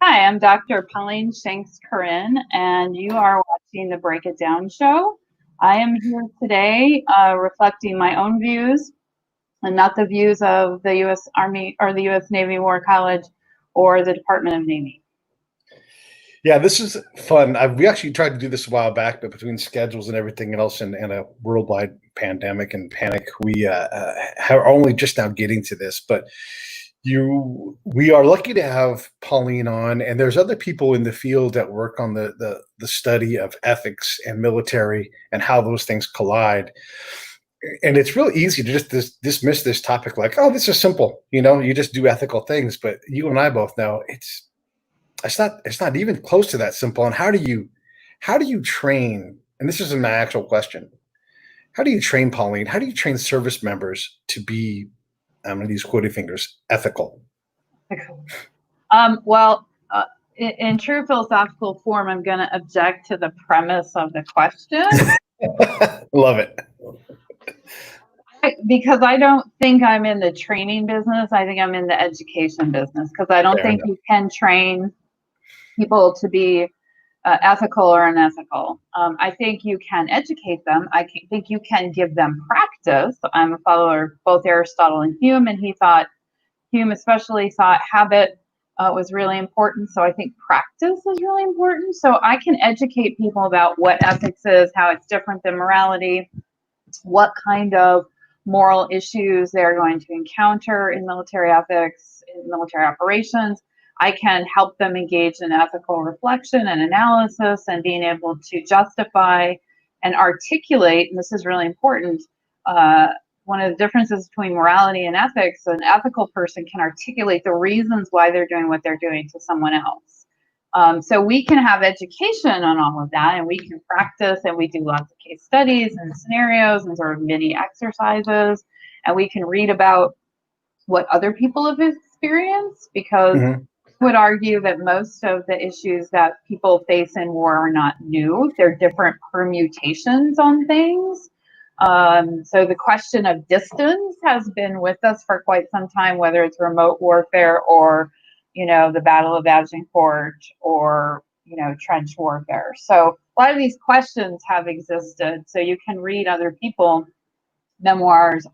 Hi, I'm Dr. Pauline Shanks Kaurin, and you are watching the Break It Down show. I am here today reflecting my own views and not the views of the U.S. Army or the US Navy War College or the Department of Navy. Yeah, this is fun. We actually tried to do this a while back, but between schedules and everything else and a worldwide pandemic and panic, we are only just now getting to this. But we are lucky to have Pauline on, and there's other people in the field that work on the study of ethics and military and how those things collide. And it's real easy to just dismiss this topic like, oh, this is simple. You just do ethical things. But you and I both know it's not even close to that simple. And how do you train? And this is my actual question. How do you train, Pauline? How do you train service members to be, I'm going to use quoting fingers, ethical? In true philosophical form, I'm going to object to the premise of the question. Love it. Because I don't think I'm in the training business. I think I'm in the education business because I don't think you can train people to be ethical or unethical. I think you can educate them. Think you can give them practice. I'm a follower of both Aristotle and Hume, and Hume especially thought habit was really important. So I think practice is really important. So I can educate people about what ethics is, how it's different than morality, what kind of moral issues they're going to encounter in military ethics, in military operations. I can help them engage in ethical reflection and analysis and being able to justify and articulate, and this is really important, one of the differences between morality and ethics, an ethical person can articulate the reasons why they're doing what they're doing to someone else. So we can have education on all of that, and we can practice, and we do lots of case studies and scenarios and sort of mini exercises, and we can read about what other people have experienced, because I would argue that most of the issues that people face in war are not new. They're different permutations on things. So the question of distance has been with us for quite some time, whether it's remote warfare or the Battle of Agincourt or, trench warfare. So a lot of these questions have existed. So you can read other people, memoirs,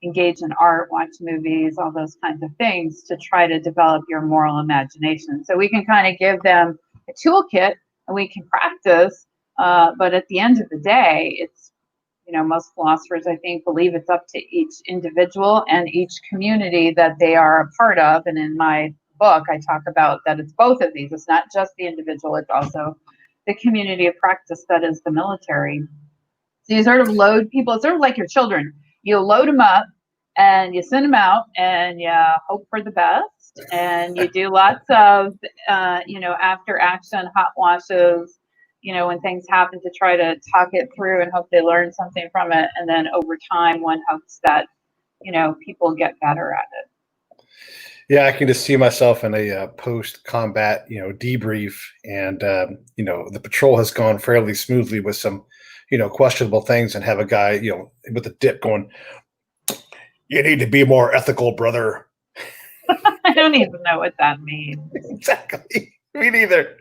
engage in art, watch movies, all those kinds of things to try to develop your moral imagination. So we can kind of give them a toolkit and we can practice. But at the end of the day, it's, most philosophers, I think, believe it's up to each individual and each community that they are a part of. And in my book, I talk about that it's both of these. It's not just the individual, it's also the community of practice that is the military. So you sort of load people, it's sort of like your children. You load them up and you send them out and you hope for the best. And you do lots of, after action hot washes, when things happen, to try to talk it through and hope they learn something from it. And then over time, one hopes that, people get better at it. Yeah, I can just see myself in a post-combat, debrief, and the patrol has gone fairly smoothly with some, questionable things, and have a guy, with a dip going, "You need to be more ethical, brother." I don't even know what that means. Exactly. Me neither.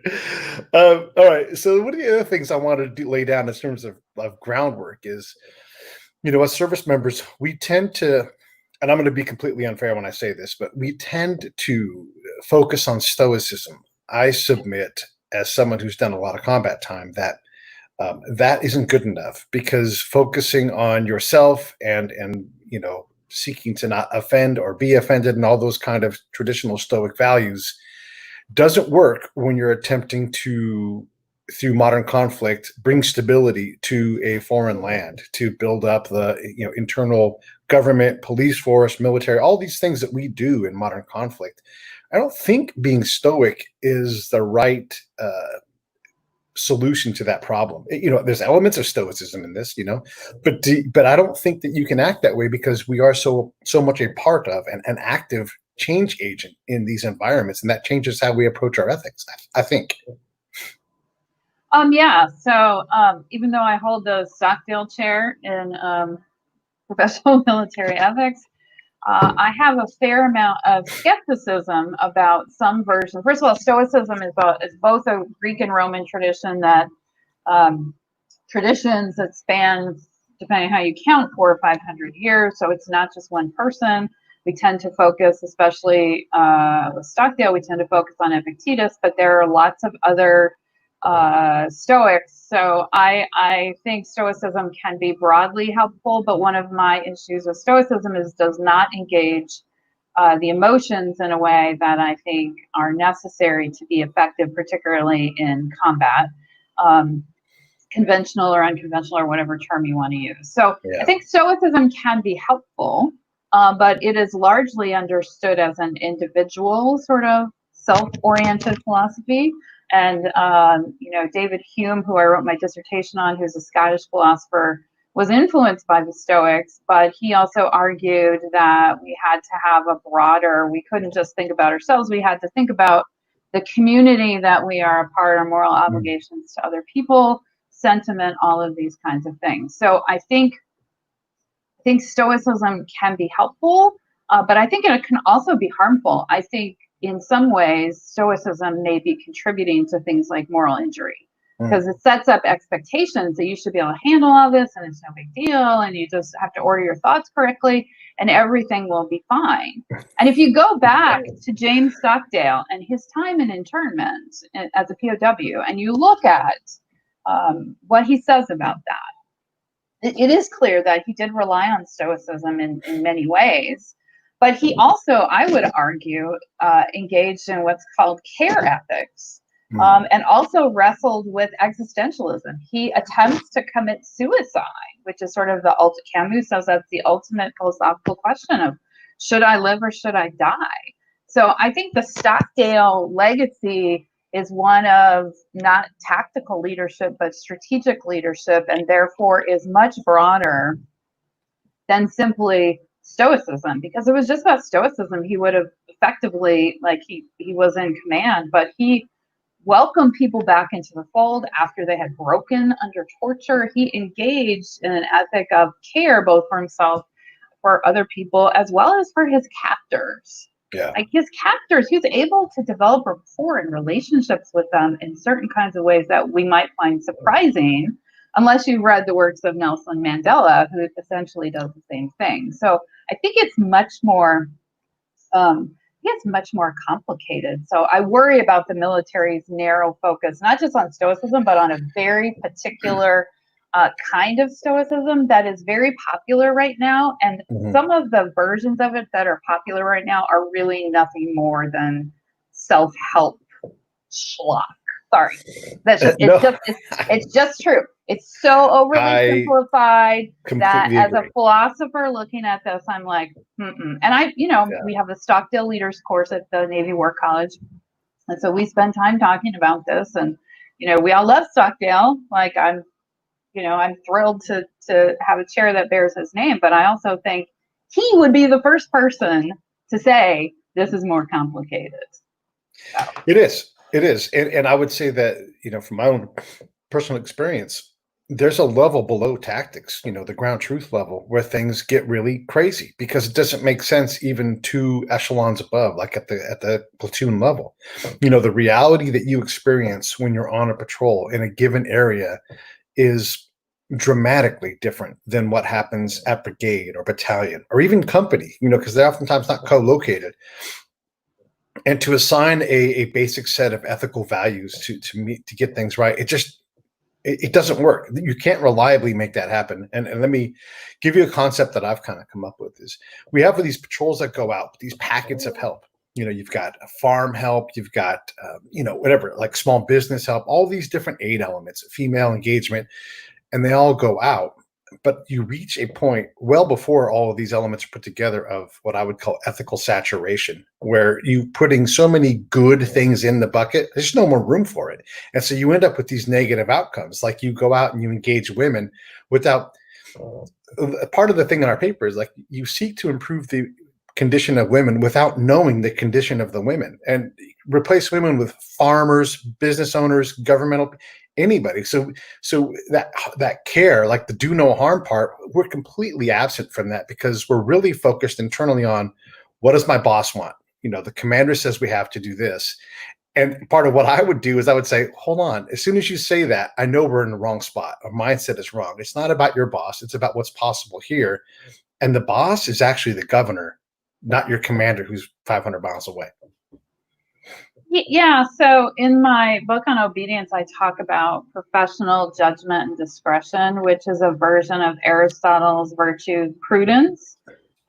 All right. So one of the other things I wanted to lay down in terms of groundwork is, as service members, we tend to, and I'm going to be completely unfair when I say this, but we tend to focus on stoicism. I submit, as someone who's done a lot of combat time, that that isn't good enough, because focusing on yourself and seeking to not offend or be offended and all those kind of traditional stoic values doesn't work when you're attempting to, through modern conflict, bring stability to a foreign land, to build up the internal government, police force, military, all these things that we do in modern conflict. I don't think being stoic is the right solution to that problem. There's elements of stoicism in this, but I don't think that you can act that way, because we are so much a part of an active change agent in these environments, and that changes how we approach our ethics, I think. Yeah. So even though I hold the Stockdale Chair in professional military ethics, I have a fair amount of skepticism about some versions. First of all, Stoicism is both a Greek and Roman tradition that traditions that spans, depending on how you count, 400 or 500 years. So it's not just one person. We tend to focus, especially with Stockdale, we tend to focus on Epictetus, but there are lots of other Stoics. So I think Stoicism can be broadly helpful, but one of my issues with Stoicism is does not engage the emotions in a way that I think are necessary to be effective, particularly in combat, conventional or unconventional or whatever term you want to use. So I think Stoicism can be helpful, but it is largely understood as an individual sort of self-oriented philosophy. And, David Hume, who I wrote my dissertation on, who's a Scottish philosopher, was influenced by the Stoics, but he also argued that we had to have we couldn't just think about ourselves, we had to think about the community that we are a part, our moral obligations to other people, sentiment, all of these kinds of things. So I think Stoicism can be helpful, but I think it can also be harmful. I think in some ways, Stoicism may be contributing to things like moral injury, because it sets up expectations that you should be able to handle all this and it's no big deal and you just have to order your thoughts correctly and everything will be fine. And if you go back to James Stockdale and his time in internment as a POW and you look at what he says about that, it is clear that he did rely on Stoicism in many ways. But he also, I would argue, engaged in what's called care ethics, and also wrestled with existentialism. He attempts to commit suicide, which is sort of Camus says that's the ultimate philosophical question of should I live or should I die? So I think the Stockdale legacy is one of not tactical leadership, but strategic leadership, and therefore is much broader than simply Stoicism, because it was just about Stoicism. He would have effectively, he was in command, but he welcomed people back into the fold after they had broken under torture. He engaged in an ethic of care, both for himself, for other people, as well as for his captors. Yeah. Like his captors, he was able to develop rapport and relationships with them in certain kinds of ways that we might find surprising, unless you've read the works of Nelson Mandela, who essentially does the same thing. So I think it's much more complicated. So I worry about the military's narrow focus, not just on Stoicism, but on a very particular kind of Stoicism that is very popular right now. And some of the versions of it that are popular right now are really nothing more than self-help schlock. Sorry, it's just true. It's so overly simplified that as a philosopher looking at this, I'm like, And we have the Stockdale Leaders course at the Navy War College, and so we spend time talking about this. And we all love Stockdale. Like I'm thrilled to have a chair that bears his name, but I also think he would be the first person to say this is more complicated. So. It is. And I would say that, from my own personal experience, there's a level below tactics, the ground truth level, where things get really crazy because it doesn't make sense even 2 echelons above, like at the platoon level. The reality that you experience when you're on a patrol in a given area is dramatically different than what happens at brigade or battalion or even company, because they're oftentimes not co-located. And to assign a basic set of ethical values to get things right, it doesn't work. You can't reliably make that happen. And let me give you a concept that I've kind of come up with is we have these patrols that go out, these packets of help. You've got farm help, you've got, whatever, like small business help, all these different aid elements, female engagement, and they all go out. But you reach a point well before all of these elements are put together of what I would call ethical saturation, where you putting so many good things in the bucket, there's no more room for it. And so you end up with these negative outcomes. Like you go out and you engage women without part of the thing in our paper is like you seek to improve the condition of women without knowing the condition of the women, and replace women with farmers, business owners, governmental. anybody. So that care, like the do no harm part, we're completely absent from that because we're really focused internally on what does my boss want? The commander says we have to do this. And part of what I would do is I would say, hold on, as soon as you say that, I know we're in the wrong spot. Our mindset is wrong. It's not about your boss. It's about what's possible here. And the boss is actually the governor, not your commander who's 500 miles away. Yeah, so in my book on obedience, I talk about professional judgment and discretion, which is a version of Aristotle's virtue prudence.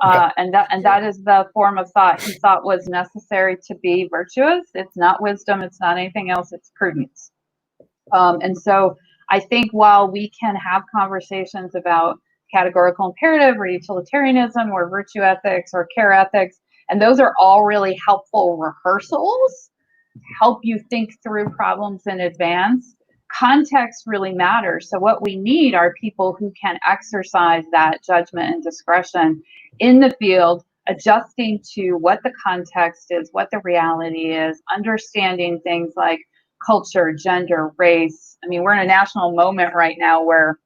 And that is the form of thought he thought was necessary to be virtuous. It's not wisdom, it's not anything else, it's prudence. And so I think while we can have conversations about categorical imperative or utilitarianism or virtue ethics or care ethics, and those are all really helpful rehearsals, help you think through problems in advance, context really matters. So what we need are people who can exercise that judgment and discretion in the field, adjusting to what the context is, what the reality is, understanding things like culture, gender, race. I mean, we're in a national moment right now where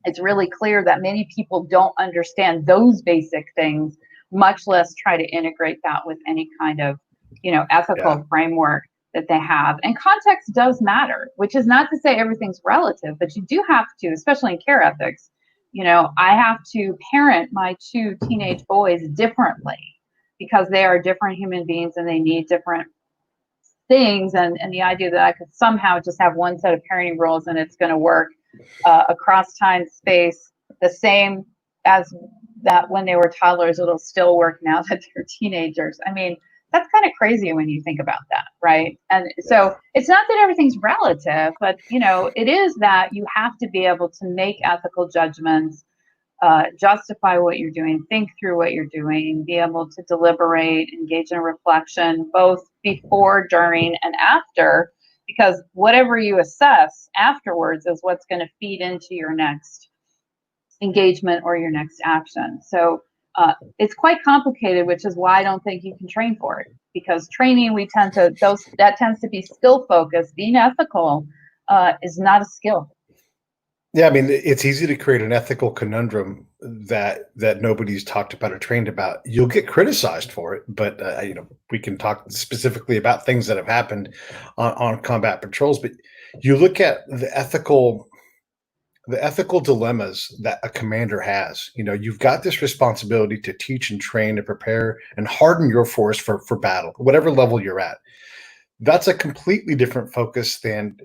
it's really clear that many people don't understand those basic things, much less try to integrate that with any kind of ethical framework that they have. And context does matter, which is not to say everything's relative, but you do have to, especially in care ethics, I have to parent my 2 teenage boys differently because they are different human beings and they need different things. And the idea that I could somehow just have one set of parenting rules and it's going to work across time, space, the same as that when they were toddlers, it'll still work now that they're teenagers. I mean, that's kind of crazy when you think about that, right? And so it's not that everything's relative, but it is that you have to be able to make ethical judgments, justify what you're doing, think through what you're doing, be able to deliberate, engage in reflection, both before, during, and after, because whatever you assess afterwards is what's going to feed into your next engagement or your next action. So it's quite complicated, which is why I don't think you can train for it, because training, that tends to be skill focused. Being ethical is not a skill. Yeah, I mean, it's easy to create an ethical conundrum that nobody's talked about or trained about. You'll get criticized for it, but we can talk specifically about things that have happened on combat patrols. But you look at the ethical dilemmas that a commander has. You've got this responsibility to teach and train and prepare and harden your force for battle, whatever level you're at. That's a completely different focus than,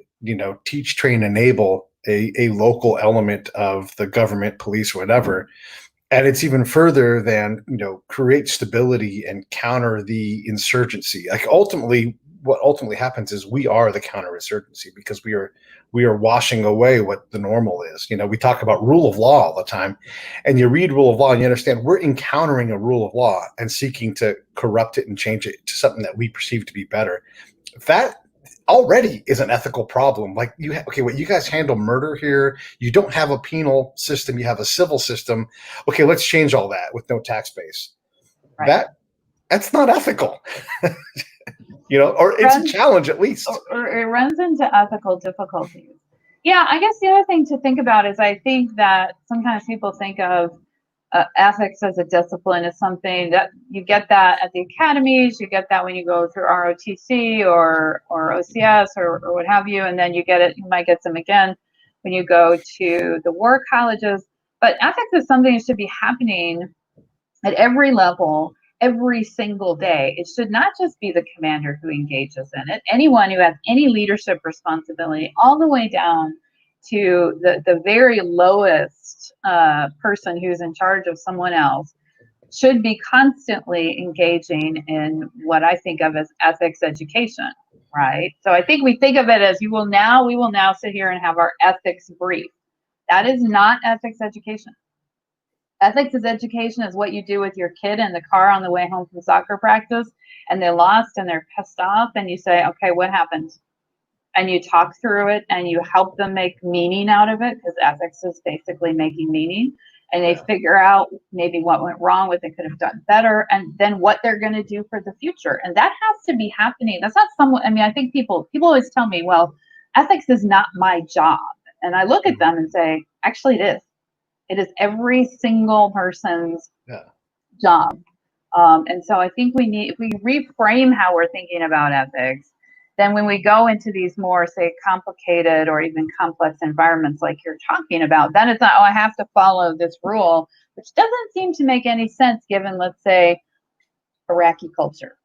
teach, train, enable a local element of the government, police, whatever. And it's even further than, create stability and counter the insurgency. Like what ultimately happens is we are the counterinsurgency because we are washing away what the normal is. We talk about rule of law all the time, and you read rule of law and you understand we're encountering a rule of law and seeking to corrupt it and change it to something that we perceive to be better. That already is an ethical problem. Like what you guys handle murder here. You don't have a penal system. You have a civil system. Okay, let's change all that with no tax base. Right. That's not ethical. Or it's a challenge at least. Or it runs into ethical difficulties. Yeah, I guess the other thing to think about is I think that sometimes people think of ethics as a discipline as something that you get that at the academies, you get that when you go through ROTC or OCS or what have you, and then you might get them again when you go to the war colleges. But ethics is something that should be happening at every level, every single day. It should not just be the commander who engages in it. Anyone who has any leadership responsibility, all the way down to the very lowest person who's in charge of someone else, should be constantly engaging in what I think of as ethics education, right? So I think we think of it as we will now sit here and have our ethics brief. That is not ethics education. Ethics is education is what you do with your kid in the car on the way home from soccer practice, and they lost and they're pissed off, and you say, okay, what happened? And you talk through it and you help them make meaning out of it, because ethics is basically making meaning. And they figure out maybe what went wrong, what they could have done better, and then what they're going to do for the future. And that has to be happening. That's not I think people always tell me, well, ethics is not my job. And I look at them and say, actually, it is. It is every single person's job. And so I think if we reframe how we're thinking about ethics, then when we go into these more, say, complicated or even complex environments like you're talking about, then it's not, oh, I have to follow this rule, which doesn't seem to make any sense given, let's say, Iraqi culture,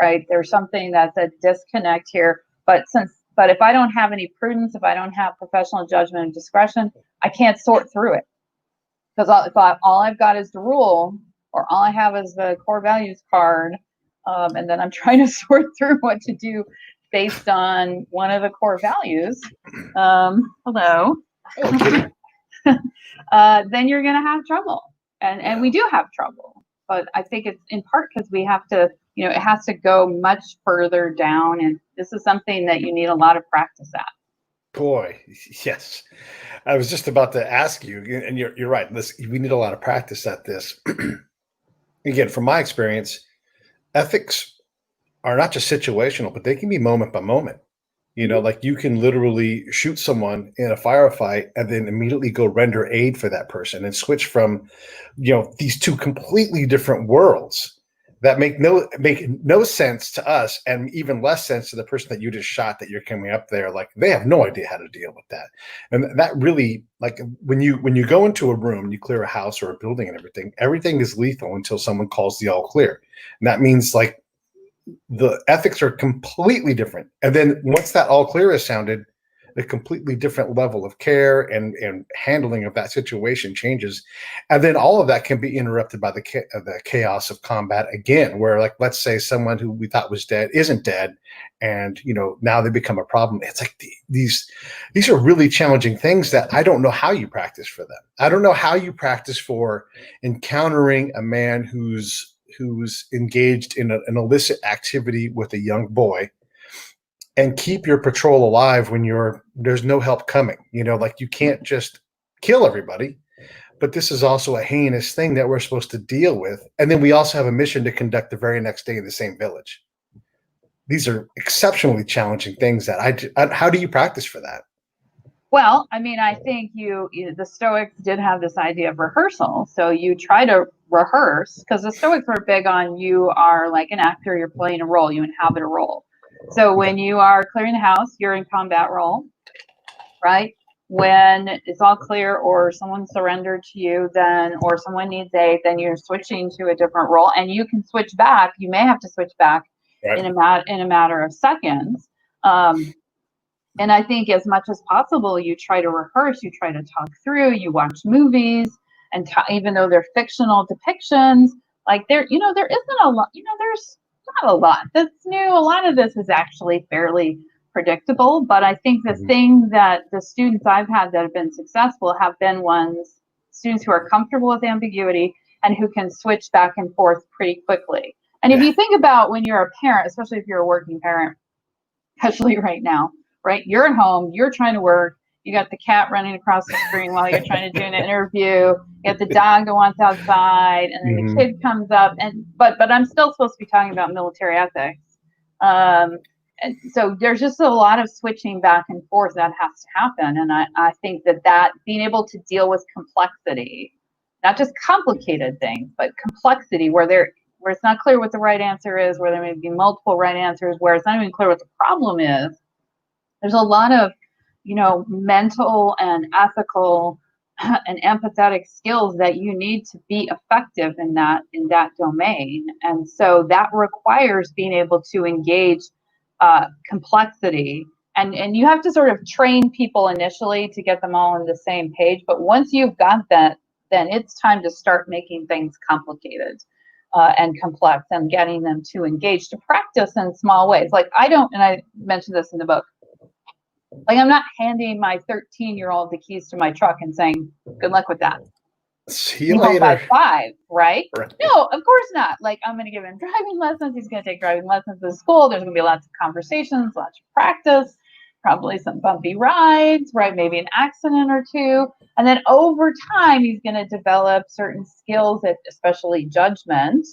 right? There's something that's a disconnect here. But if I don't have any prudence, if I don't have professional judgment and discretion, I can't sort through it. Because if all I've got is the rule, or all I have is the core values card, and then I'm trying to sort through what to do based on one of the core values, hello, then you're going to have trouble. And we do have trouble. But I think it's in part because we have to, it has to go much further down. And this is something that you need a lot of practice at. Boy, yes. I was just about to ask you, and you're right. We need a lot of practice at this. Again, from my experience, ethics are not just situational, but they can be moment by moment. Like you can literally shoot someone in a firefight and then immediately go render aid for that person and switch from, these two completely different worlds that make no sense to us, and even less sense to the person that you just shot, that you're coming up there. Like, they have no idea how to deal with that. And that really, like, when you go into a room, you clear a house or a building and everything is lethal until someone calls the all clear. And that means, like, the ethics are completely different. And then once that all clear is sounded, a completely different level of care and handling of that situation changes. And then all of that can be interrupted by the chaos of combat again, where, like, let's say someone who we thought was dead isn't dead, and now they become a problem. It's like these are really challenging things that I don't know how you practice for them. I don't know how you practice for encountering a man who's engaged in an illicit activity with a young boy, and keep your patrol alive when there's no help coming. Like, you can't just kill everybody, but this is also a heinous thing that we're supposed to deal with. And then we also have a mission to conduct the very next day in the same village. These are exceptionally challenging things that how do you practice for that? Well, I mean, I think the Stoics did have this idea of rehearsal. So you try to rehearse, because the Stoics were big on, you are like an actor, you're playing a role, you inhabit a role. So when you are clearing the house, you're in combat role, right? When it's all clear, or someone surrendered to you, or someone needs aid, then you're switching to a different role, and you can switch back. You may have to switch back in a matter of seconds. And I think as much as possible, you try to rehearse, you try to talk through, you watch movies, and even though they're fictional depictions, like there isn't a lot, there's not a lot that's new. A lot of this is actually fairly predictable, but I think the thing that the students I've had that have been successful have been students who are comfortable with ambiguity and who can switch back and forth pretty quickly. And if you think about when you're a parent, especially if you're a working parent, especially right now, right? You're at home, you're trying to work, you got the cat running across the screen while you're trying to do an interview, you got the dog that wants outside, and then the kid comes up, but I'm still supposed to be talking about military ethics. And so there's just a lot of switching back and forth that has to happen. And I think that being able to deal with complexity, not just complicated things, but complexity where it's not clear what the right answer is, where there may be multiple right answers, where it's not even clear what the problem is. There's a lot of, mental and ethical and empathetic skills that you need to be effective in that domain. And so that requires being able to engage complexity. And you have to sort of train people initially to get them all on the same page. But once you've got that, then it's time to start making things complicated and complex, and getting them to engage, to practice in small ways. Like, and I mentioned this in the book, like, I'm not handing my 13-year-old the keys to my truck and saying, good luck with that. See you later. By 5, right? No, of course not. Like, I'm going to give him driving lessons. He's going to take driving lessons at school. There's going to be lots of conversations, lots of practice, probably some bumpy rides, right? Maybe an accident or two. And then over time, he's going to develop certain skills, especially judgment.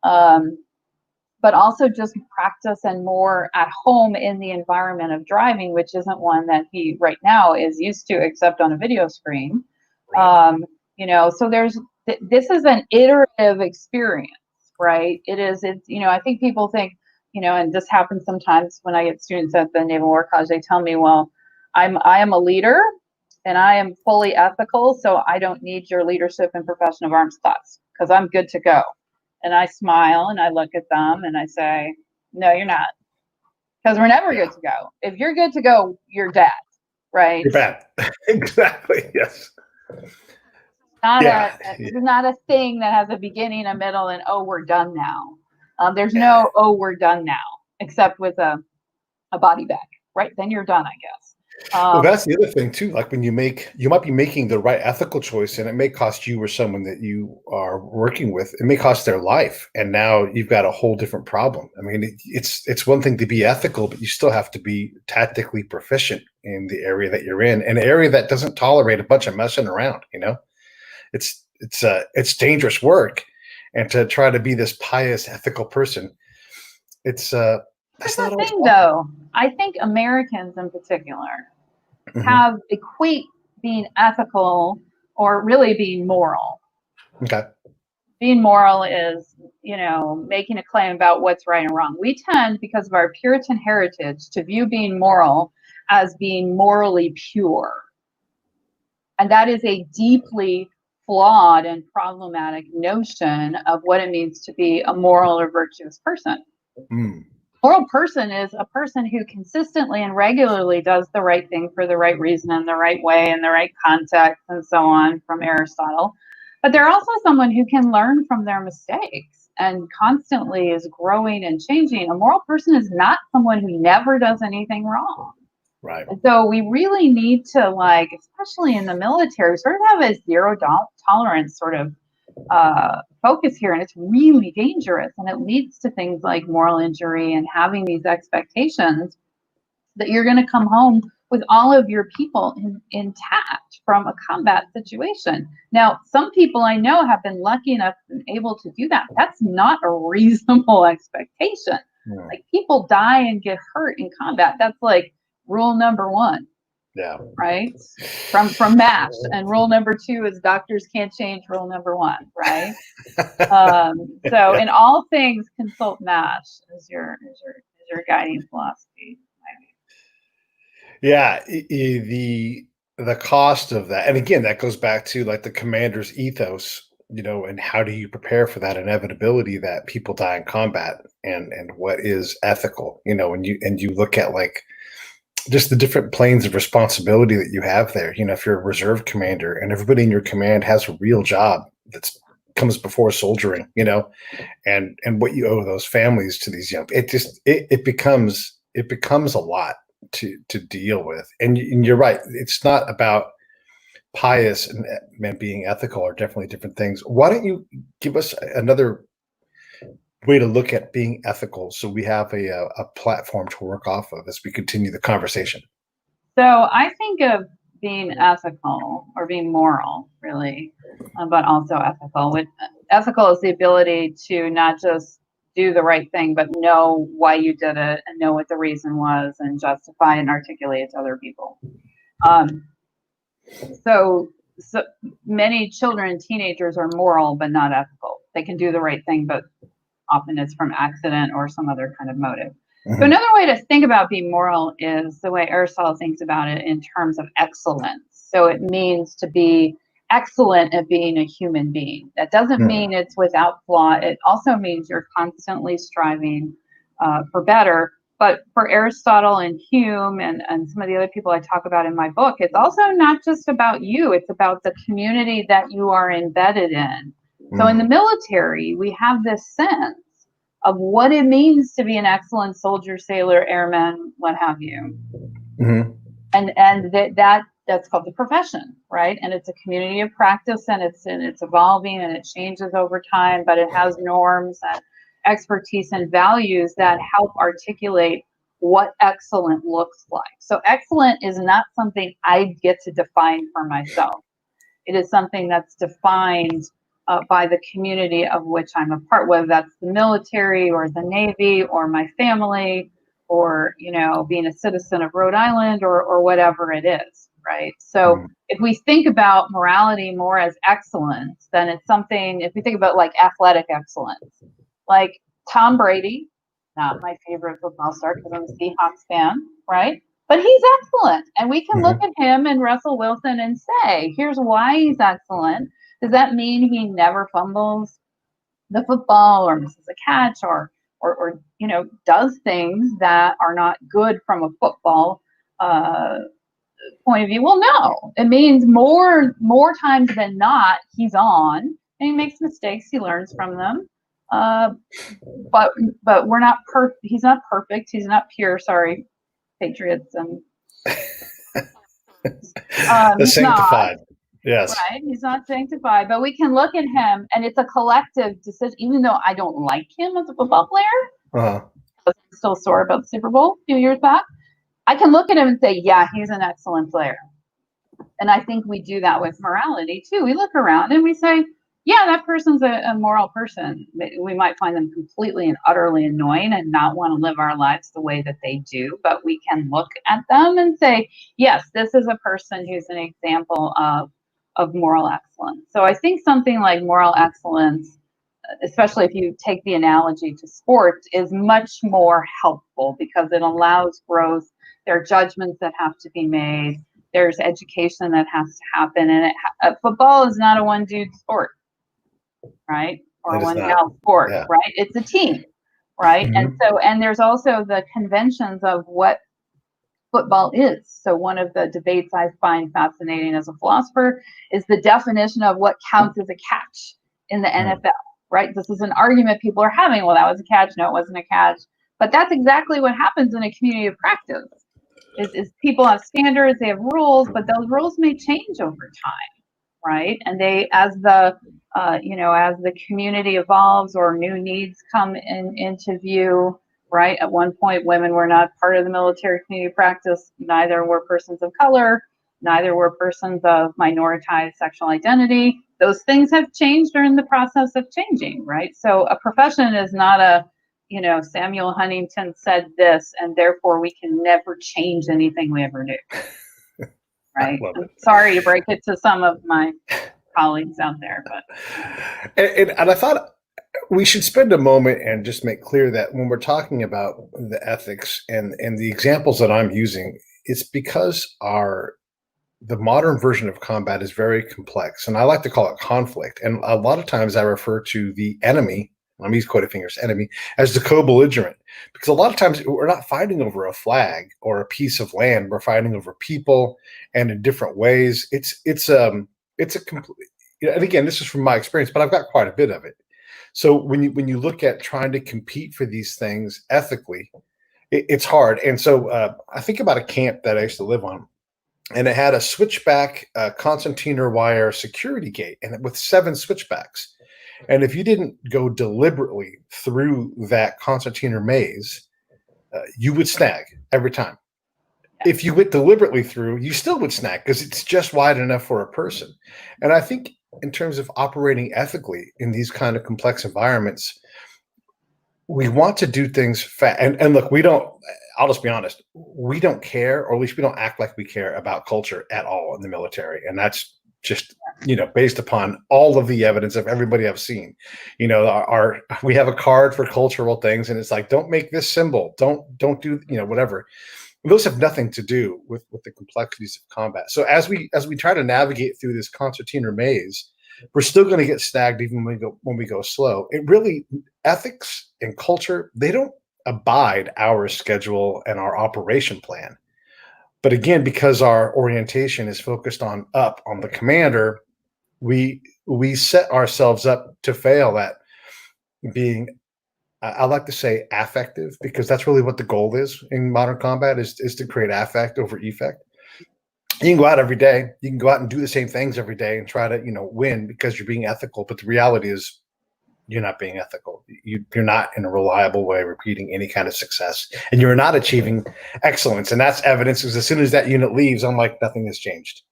But but also just practice and more at home in the environment of driving, which isn't one that he right now is used to, except on a video screen. So this is an iterative experience, right? It's, I think people think, and this happens sometimes when I get students at the Naval War College, they tell me, well, I am a leader and I am fully ethical, so I don't need your leadership and profession of arms class because I'm good to go. And I smile and I look at them and I say, no, you're not, because we're never good to go. If you're good to go, you're dead, right? You're bad. Exactly. Yes. This is not a thing that has a beginning, a middle, and oh, we're done now. There's no oh, we're done now, except with a body bag, right? Then you're done, I guess. Well, that's the other thing too. Like when you might be making the right ethical choice, and it may cost you or someone that you are working with, it may cost their life, and now you've got a whole different problem. I mean, it's one thing to be ethical, but you still have to be tactically proficient in the area that you're in, an area that doesn't tolerate a bunch of messing around. It's dangerous work, and to try to be this pious, ethical person, that's not the thing, though. I think Americans in particular have equate being ethical or really being moral. Okay. Being moral is, making a claim about what's right and wrong. We tend, because of our Puritan heritage, to view being moral as being morally pure. And that is a deeply flawed and problematic notion of what it means to be a moral or virtuous person. Moral person is a person who consistently and regularly does the right thing for the right reason and the right way and the right context and so on, from Aristotle. But they're also someone who can learn from their mistakes and constantly is growing and changing. A moral person is not someone who never does anything wrong. Right. And so we really need to, especially in the military, sort of have a zero tolerance sort of focus here, and it's really dangerous, and it leads to things like moral injury and having these expectations that you're going to come home with all of your people intact from a combat situation. Now, some people I know have been lucky enough and able to do that. That's not a reasonable expectation. Yeah. Like, people die and get hurt in combat. That's like rule number one. Yeah. Right. From MASH. And rule number 2 is doctors can't change rule number 1. Right. So in all things, consult MASH as your guiding philosophy. Yeah. The cost of that. And again, that goes back to like the commander's ethos, and how do you prepare for that inevitability that people die in combat, and what is ethical, and you look at like just the different planes of responsibility that you have there. If you're a reserve commander and everybody in your command has a real job that comes before soldiering, and what you owe those families to these young, it becomes a lot to deal with. And you're right. It's not about pious and being ethical are definitely different things. Why don't you give us another way to look at being ethical, so we have a platform to work off of as we continue the conversation? So I think of being ethical or being moral, really, but also ethical. Ethical is the ability to not just do the right thing, but know why you did it and know what the reason was and justify and articulate it to other people. So many children and teenagers are moral but not ethical. They can do the right thing, but often it's from accident or some other kind of motive. So another way to think about being moral is the way Aristotle thinks about it in terms of excellence. So it means to be excellent at being a human being. That doesn't mean it's without flaw. It also means you're constantly striving for better. But for Aristotle and Hume and some of the other people I talk about in my book, it's also not just about you. It's about the community that you are embedded in. So in the military, we have this sense of what it means to be an excellent soldier, sailor, airman, what have you. And that's called the profession, right? And it's a community of practice, and it's evolving and it changes over time, but it has norms and expertise and values that help articulate what excellent looks like. So excellent is not something I get to define for myself. It is something that's defined by the community of which I'm a part, whether that's the military or the Navy or my family or, being a citizen of Rhode Island or whatever it is, right? So if we think about morality more as excellence, then it's something, if we think about like athletic excellence, like Tom Brady, not my favorite football star because I'm a Seahawks fan, right? But he's excellent. And we can look at him and Russell Wilson and say, here's why he's excellent. Does that mean he never fumbles the football or misses a catch or does things that are not good from a football point of view? Well, no. It means more times than not, he's on and he makes mistakes. He learns from them. But we're not perfect. He's not perfect. He's not pure. Sorry, Patriots and the sanctified. Not, yes, right. He's not sanctified, but we can look at him, and it's a collective decision. Even though I don't like him as a football player, I'm still sore about the Super Bowl a few years back. I can look at him and say, yeah, he's an excellent player. And I think we do that with morality too. We look around and we say, yeah, that person's a moral person. We might find them completely and utterly annoying and not want to live our lives the way that they do, but we can look at them and say, yes, this is a person who's an example of moral excellence. So I think something like moral excellence, especially if you take the analogy to sports, is much more helpful because it allows growth. There are judgments that have to be made. There's education that has to happen. And football is not a one dude sport, right? Or one gal sport, right? It's a team, right? And there's also the conventions of what football is. So one of the debates I find fascinating as a philosopher is the definition of what counts as a catch in the NFL, right? This is an argument people are having. Well, that was a catch. No, it wasn't a catch. But that's exactly what happens in a community of practice. Is people have standards, they have rules, but those rules may change over time, right? And they, as the community evolves or new needs come into view, right? At one point, women were not part of the military community practice. Neither were persons of color. Neither were persons of minoritized sexual identity. Those things have changed during the process of changing, right? So a profession is not a Samuel Huntington said this, and therefore we can never change anything we ever do. Right? I'm sorry to break it to some of my colleagues out there, but and I thought we should spend a moment and just make clear that when we're talking about the ethics and the examples that I'm using, it's because the modern version of combat is very complex, and I like to call it conflict. And a lot of times I refer to the enemy, I'm using quoted fingers, enemy, as the co-belligerent, because a lot of times we're not fighting over a flag or a piece of land. We're fighting over people, and in different ways. It's a complete. And again, this is from my experience, but I've got quite a bit of it. So when you look at trying to compete for these things ethically, it's hard. And so I think about a camp that I used to live on, and it had a switchback concertina wire security gate, and with 7 switchbacks. And if you didn't go deliberately through that concertina maze, you would snag every time. If you went deliberately through, you still would snag because it's just wide enough for a person. And I think in terms of operating ethically in these kind of complex environments, we want to do things fast. And look, I'll just be honest, we don't care, or at least we don't act like we care about culture at all in the military. And that's just, based upon all of the evidence of everybody I've seen. We have a card for cultural things, and it's like, don't make this symbol, don't do, whatever. Those have nothing to do with the complexities of combat. So as we try to navigate through this concertina maze, we're still going to get snagged even when we go slow. It really, ethics and culture, they don't abide our schedule and our operation plan. But again, because our orientation is focused on the commander, we set ourselves up to fail at being, I like to say, affective, because that's really what the goal is in modern combat, is to create affect over effect. You can go out every day, you can go out and do the same things every day and try to win because you're being ethical, but the reality is you're not being ethical. You're not in a reliable way repeating any kind of success, and you're not achieving excellence. And that's evidence, because as soon as that unit leaves, I'm like, nothing has changed.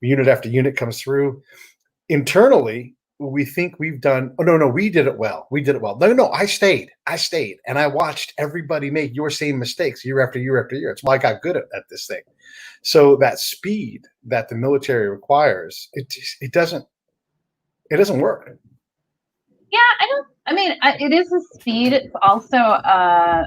Unit after unit comes through. Internally, we think we've done. Oh no, we did it well. We did it well. No, I stayed, and I watched everybody make your same mistakes year after year after year. It's why I got good at this thing. So that speed that the military requires, it doesn't work. Yeah, it is a speed. It's also a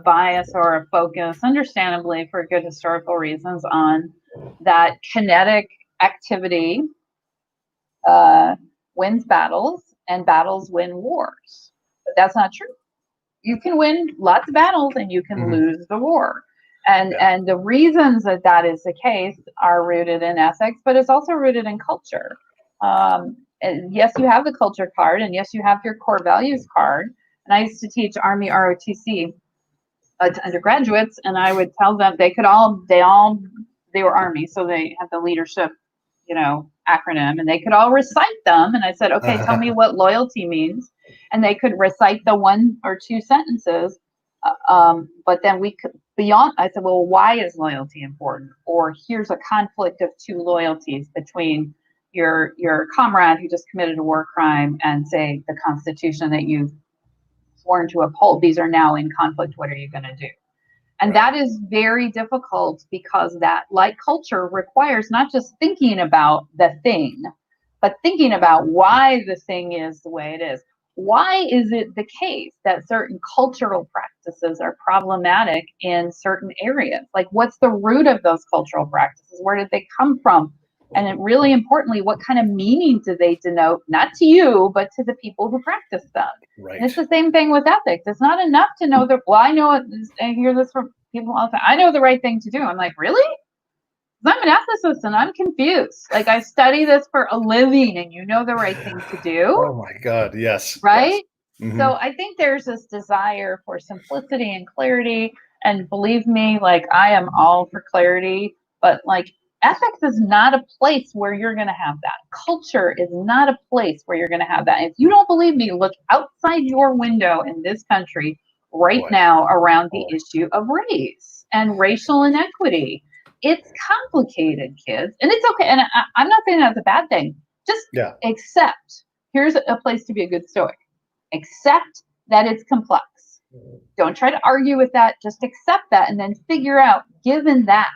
bias or a focus, understandably, for good historical reasons, on that kinetic activity wins battles and battles win wars. But that's not true. You can win lots of battles and you can lose the war. And the reasons that is the case are rooted in ethics, but it's also rooted in culture. And yes, you have the culture card, and yes, you have your core values card. And I used to teach Army ROTC to undergraduates, and I would tell them they were Army, so they have the leadership, acronym, and they could all recite them. And I said, okay, tell me what loyalty means. And they could recite the 1 or 2 sentences. But then we could beyond. I said, well, why is loyalty important? Or here's a conflict of 2 loyalties between your comrade who just committed a war crime and, say, the Constitution that you've sworn to uphold. These are now in conflict. What are you going to do? And that is very difficult, because that, like culture, requires not just thinking about the thing, but thinking about why the thing is the way it is. Why is it the case that certain cultural practices are problematic in certain areas? Like, what's the root of those cultural practices? Where did they come from? And it, really importantly, what kind of meaning do they denote, not to you, but to the people who practice them? Right. And it's the same thing with ethics. It's not enough to know that, well, I know it, I hear this from people all the time, I know the right thing to do. I'm like, really? I'm an ethicist and I'm confused. Like, I study this for a living, and you know the right thing to do. Oh my God, yes. Right? Yes. So I think there's this desire for simplicity and clarity. And believe me, like, I am all for clarity, but like, ethics is not a place where you're going to have that. Culture is not a place where you're going to have that. If you don't believe me, look outside your window in this country right now around the issue of race and racial inequity. It's complicated, kids, and it's okay. And I'm not saying that's a bad thing. Just accept. Here's a place to be a good Stoic. Accept that it's complex. Don't try to argue with that. Just accept that, and then figure out, given that,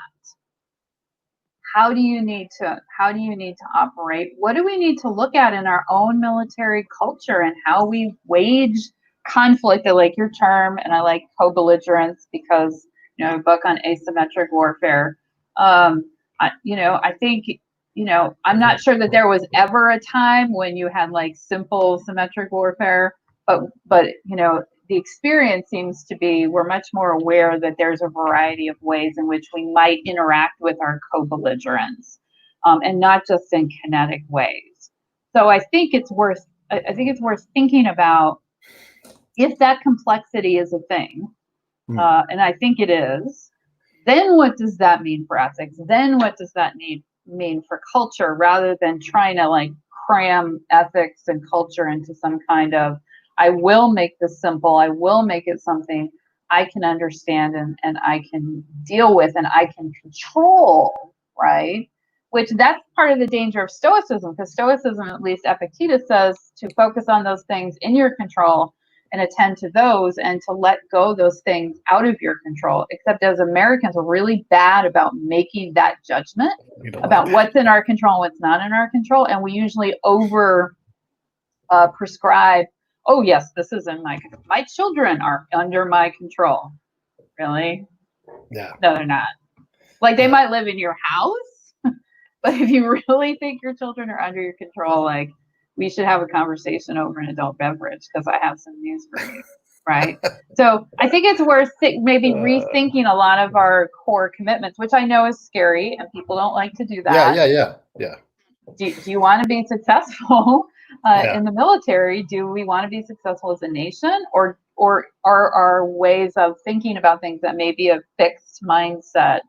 how do you need to operate? What do we need to look at in our own military culture, and how we wage conflict? I like your term, and I like co-belligerence, because a book on asymmetric warfare. I think, I'm not sure that there was ever a time when you had like simple symmetric warfare, but the experience seems to be, we're much more aware that there's a variety of ways in which we might interact with our co-belligerents, and not just in kinetic ways. So I think it's worth thinking about, if that complexity is a thing, and I think it is, then what does that mean for ethics? Then what does that mean for culture, rather than trying to like cram ethics and culture into some kind of, I will make this simple, I will make it something I can understand and I can deal with and I can control, right? Which, that's part of the danger of Stoicism, because Stoicism, at least Epictetus says, to focus on those things in your control and attend to those, and to let go those things out of your control. Except as Americans, we're really bad about making that judgment about what's in our control and what's not in our control. And we usually over prescribe, oh yes, this is in my children are under my control. Really? Yeah. No, they're not. Like, they might live in your house, but if you really think your children are under your control, like, we should have a conversation over an adult beverage, because I have some news for you, right? So I think it's worth maybe rethinking a lot of our core commitments, which I know is scary, and people don't like to do that. Yeah. Do you want to be successful in the military? Do we want to be successful as a nation, or are our ways of thinking about things that may be a fixed mindset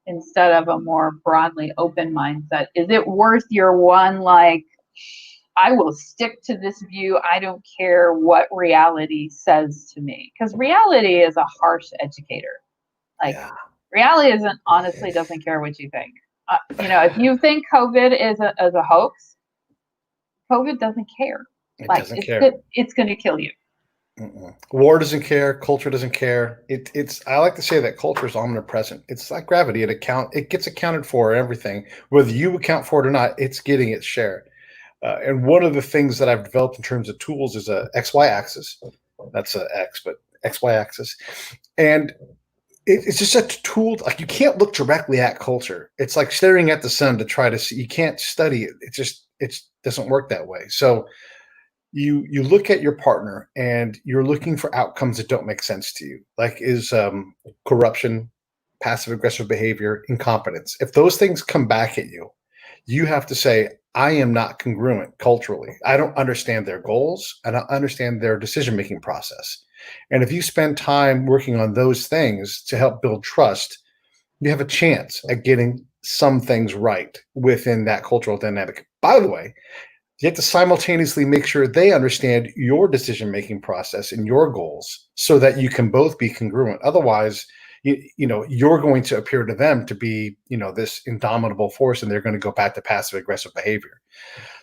instead of a more broadly open mindset? Is it worth your one, like, I will stick to this view, I don't care what reality says to me? Because reality is a harsh educator. Like, reality honestly doesn't care what you think. If you think COVID is a hoax, COVID doesn't care. It Like doesn't care. It's going to kill you. War doesn't care. Culture doesn't care. It's. I like to say that culture is omnipresent. It's like gravity. It gets accounted for everything, whether you account for it or not. It's getting its share. And one of the things that I've developed in terms of tools is a XY axis. That's a X, but XY axis, and it's just a tool. Like you can't look directly at culture. It's like staring at the sun to try to see. You can't study it. It doesn't work that way. So you look at your partner and you're looking for outcomes that don't make sense to you, like is corruption, passive aggressive behavior, incompetence. If those things come back at you, you have to say, I am not congruent culturally. I don't understand their goals. I don't understand their decision making process. And if you spend time working on those things to help build trust, you have a chance at getting some things right within that cultural dynamic. By the way, you have to simultaneously make sure they understand your decision-making process and your goals so that you can both be congruent. Otherwise, you're going to appear to them to be, this indomitable force, and they're going to go back to passive-aggressive behavior.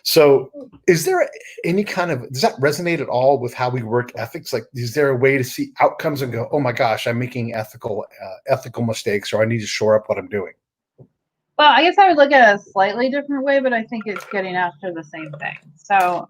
So is there any does that resonate at all with how we work ethics? Like, is there a way to see outcomes and go, oh my gosh, I'm making ethical mistakes, or I need to shore up what I'm doing? Well, I guess I would look at it a slightly different way, but I think it's getting after the same thing. So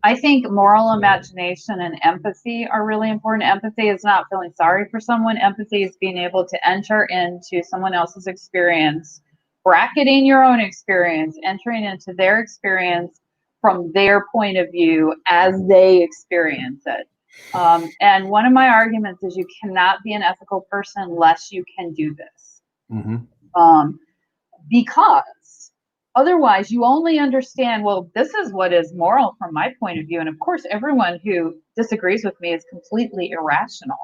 I think moral imagination and empathy are really important. Empathy is not feeling sorry for someone. Empathy is being able to enter into someone else's experience, bracketing your own experience, entering into their experience from their point of view as they experience it. And one of my arguments is you cannot be an ethical person unless you can do this. Mm-hmm. Because otherwise you only understand, well, this is what is moral from my point of view. And of course, everyone who disagrees with me is completely irrational,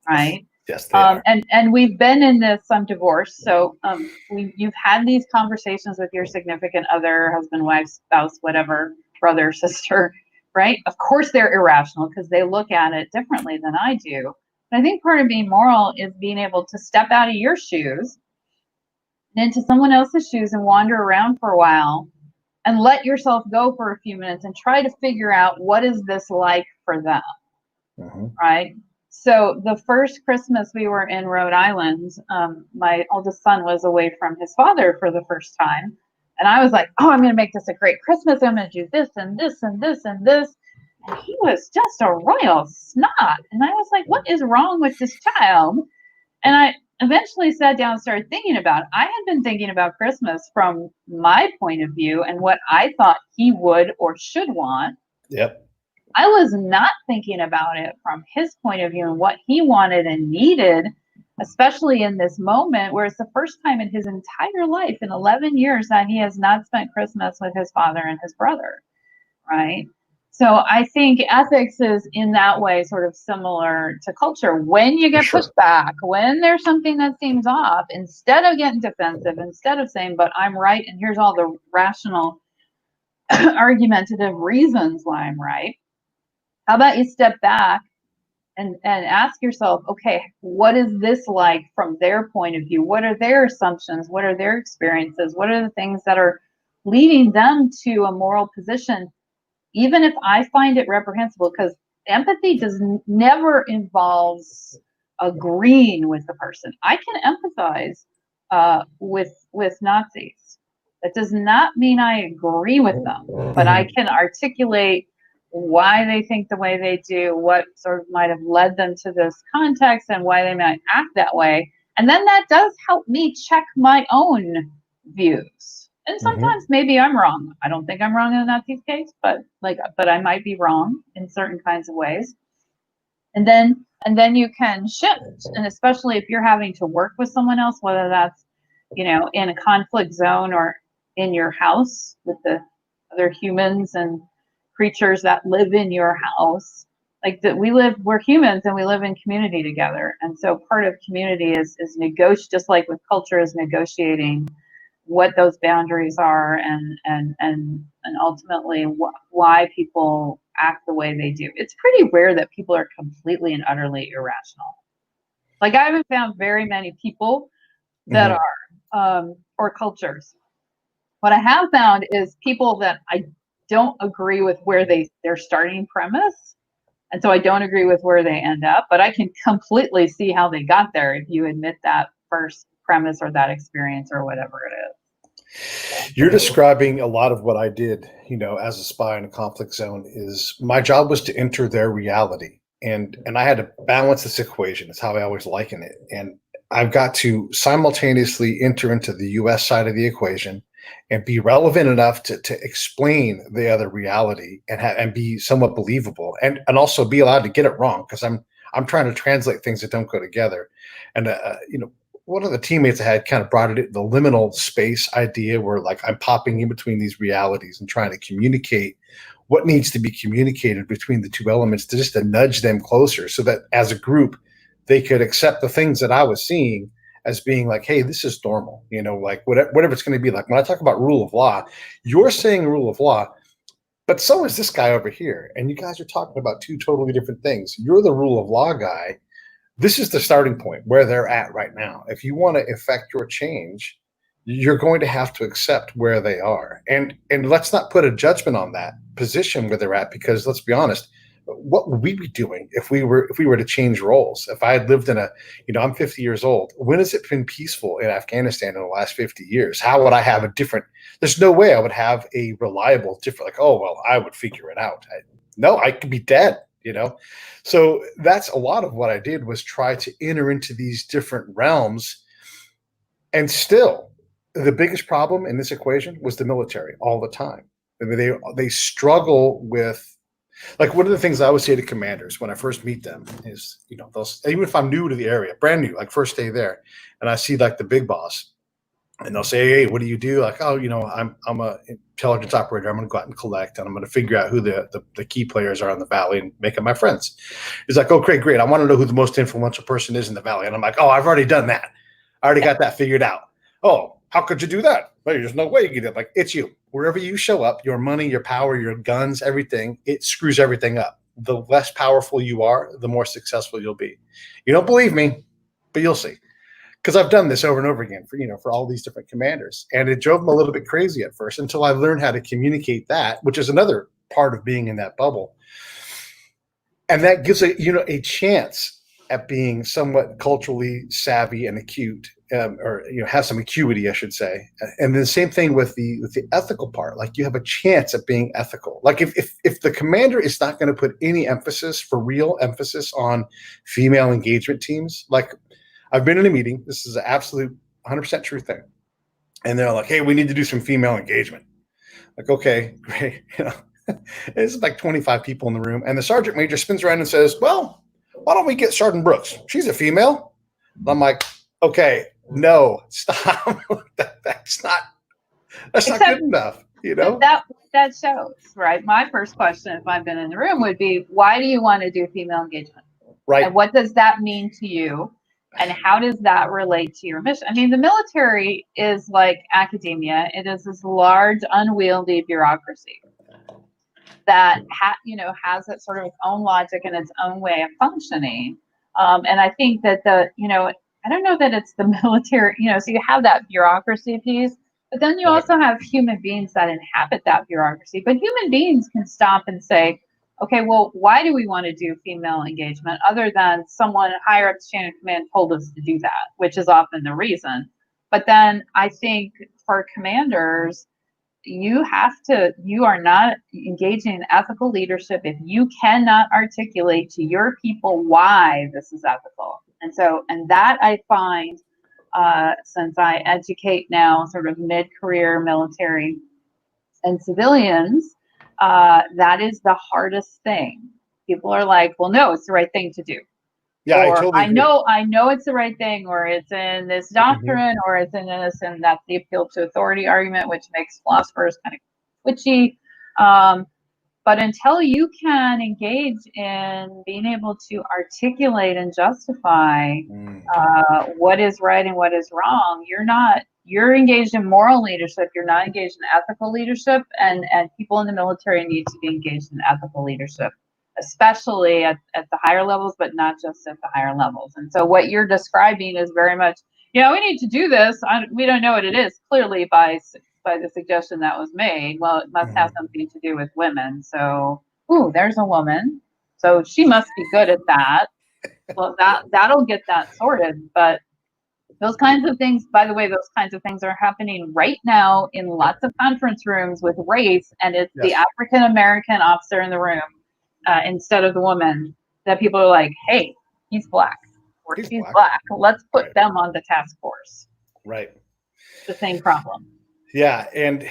right? Yes, they are. And we've been in this, I'm divorced. So you've had these conversations with your significant other, husband, wife, spouse, whatever, brother, sister, right? Of course, they're irrational because they look at it differently than I do. And I think part of being moral is being able to step out of your shoes into someone else's shoes and wander around for a while and let yourself go for a few minutes and try to figure out what is this like for them, right? So the first Christmas we were in Rhode Island, my oldest son was away from his father for the first time. And I was like, oh, I'm going to make this a great Christmas. I'm going to do this and this and this and this. And he was just a royal snot. And I was like, what is wrong with this child? And I eventually sat down and started thinking about it. I had been thinking about Christmas from my point of view and what I thought he would or should want. Yep. I was not thinking about it from his point of view and what he wanted and needed, especially in this moment where it's the first time in his entire life, in 11 years, that he has not spent Christmas with his father and his brother, right? So I think ethics is in that way sort of similar to culture. When you get pushed back, when there's something that seems off, instead of getting defensive, instead of saying, but I'm right, and here's all the rational, argumentative reasons why I'm right, how about you step back and ask yourself, okay, what is this like from their point of view? What are their assumptions? What are their experiences? What are the things that are leading them to a moral position? Even if I find it reprehensible, because empathy never involves agreeing with the person. I can empathize with Nazis. That does not mean I agree with them, but I can articulate why they think the way they do, what sort of might have led them to this context, and why they might act that way. And then that does help me check my own views. And sometimes maybe I'm wrong. I don't think I'm wrong in the Nazi's case, but I might be wrong in certain kinds of ways. And then you can shift. And especially if you're having to work with someone else, whether that's, in a conflict zone or in your house with the other humans and creatures that live in your house, we're humans and we live in community together. And so part of community is just like with culture, is negotiating what those boundaries are and ultimately why people act the way they do. It's pretty rare that people are completely and utterly irrational. Like, I haven't found very many people that are, or cultures, What I have found is people that I don't agree with where their starting premise, and so I don't agree with where they end up, but I can completely see how they got there if you admit that first premise or that experience or whatever it is. You're describing a lot of what I did, as a spy in a conflict zone. Is my job was to enter their reality, and I had to balance this equation. It's how I always liken it, and I've got to simultaneously enter into the U.S. side of the equation and be relevant enough to explain the other reality and be somewhat believable, and also be allowed to get it wrong, because I'm trying to translate things that don't go together. And one of the teammates I had kind of brought it the liminal space idea, where like I'm popping in between these realities and trying to communicate what needs to be communicated between the two elements, to just to nudge them closer, so that as a group they could accept the things that I was seeing as being like, hey, this is normal, like whatever it's going to be. Like when I talk about rule of law, you're saying rule of law, but so is this guy over here. And you guys are talking about two totally different things. You're the rule of law guy. This is the starting point where they're at right now. If you want to effect your change, you're going to have to accept where they are. And let's not put a judgment on that position where they're at, because let's be honest, what would we be doing if we were to change roles? If I had lived in I'm 50 years old. When has it been peaceful in Afghanistan in the last 50 years? How would I have a different? There's no way I would have a reliable different, like, oh, well, I would figure it out. No, I could be dead, So that's a lot of what I did, was try to enter into these different realms. And still, the biggest problem in this equation was the military all the time. I mean, they struggle with, like, one of the things I always say to commanders when I first meet them is, even if I'm new to the area, brand new, like first day there, and I see like the big boss, and they'll say, hey, what do you do? Like, oh, I'm a intelligence operator. I'm going to go out and collect, and I'm going to figure out who the key players are in the valley and make them my friends. He's like, okay, great. I want to know who the most influential person is in the valley. And I'm like, oh, I've already done that. I already got that figured out. Oh, how could you do that? Well, there's no way you can do it. Like, it's you. Wherever you show up, your money, your power, your guns, everything, it screws everything up. The less powerful you are, the more successful you'll be. You don't believe me, but you'll see. Because I've done this over and over again for all these different commanders. And it drove them a little bit crazy at first, until I learned how to communicate that, which is another part of being in that bubble. And that gives a chance at being somewhat culturally savvy and acute, or have some acuity, I should say. And then the same thing with the ethical part. Like, you have a chance at being ethical. Like, if the commander is not going to put any real emphasis on female engagement teams, like, I've been in a meeting. This is an absolute 100% true thing. And they're like, hey, we need to do some female engagement. Like, okay, great. It's like 25 people in the room. And the sergeant major spins around and says, well, why don't we get Sergeant Brooks? She's a female. And I'm like, okay, no, stop. That's not good enough, That shows, right? My first question, if I've been in the room, would be, why do you want to do female engagement? Right. And what does that mean to you? And how does that relate to your mission? I mean, the military is like academia. It is this large, unwieldy bureaucracy that has its sort of its own logic and its own way of functioning. And I think that I don't know that it's the military, so you have that bureaucracy piece, but then you also have human beings that inhabit that bureaucracy. But human beings can stop and say, okay, well, why do we want to do female engagement, other than someone higher up the chain of command told us to do that, which is often the reason. But then I think for commanders, you are not engaging in ethical leadership if you cannot articulate to your people why this is ethical. And that I find, since I educate now sort of mid-career military and civilians, that is the hardest thing. People are like, well, no, it's the right thing to do. Yeah, or I totally agree. I know it's the right thing, or it's in this doctrine, or it's in this, and that's the appeal to authority argument, which makes philosophers kind of twitchy. But until you can engage in being able to articulate and justify what is right and what is wrong, you're engaged in moral leadership. You're not engaged in ethical leadership, and people in the military need to be engaged in ethical leadership, especially at the higher levels, but not just at the higher levels. And so what you're describing is very much, we need to do this. We don't know what it is, clearly, by by the suggestion that was made, well, it must have something to do with women. So, ooh, there's a woman. So she must be good at that. Well, that'll get that sorted. But those kinds of things, by the way, those kinds of things are happening right now in lots of conference rooms with race, and it's the African American officer in the room instead of the woman that people are like, hey, he's black or she's black. Let's put them on the task force. Right. The same problem. Yeah. And,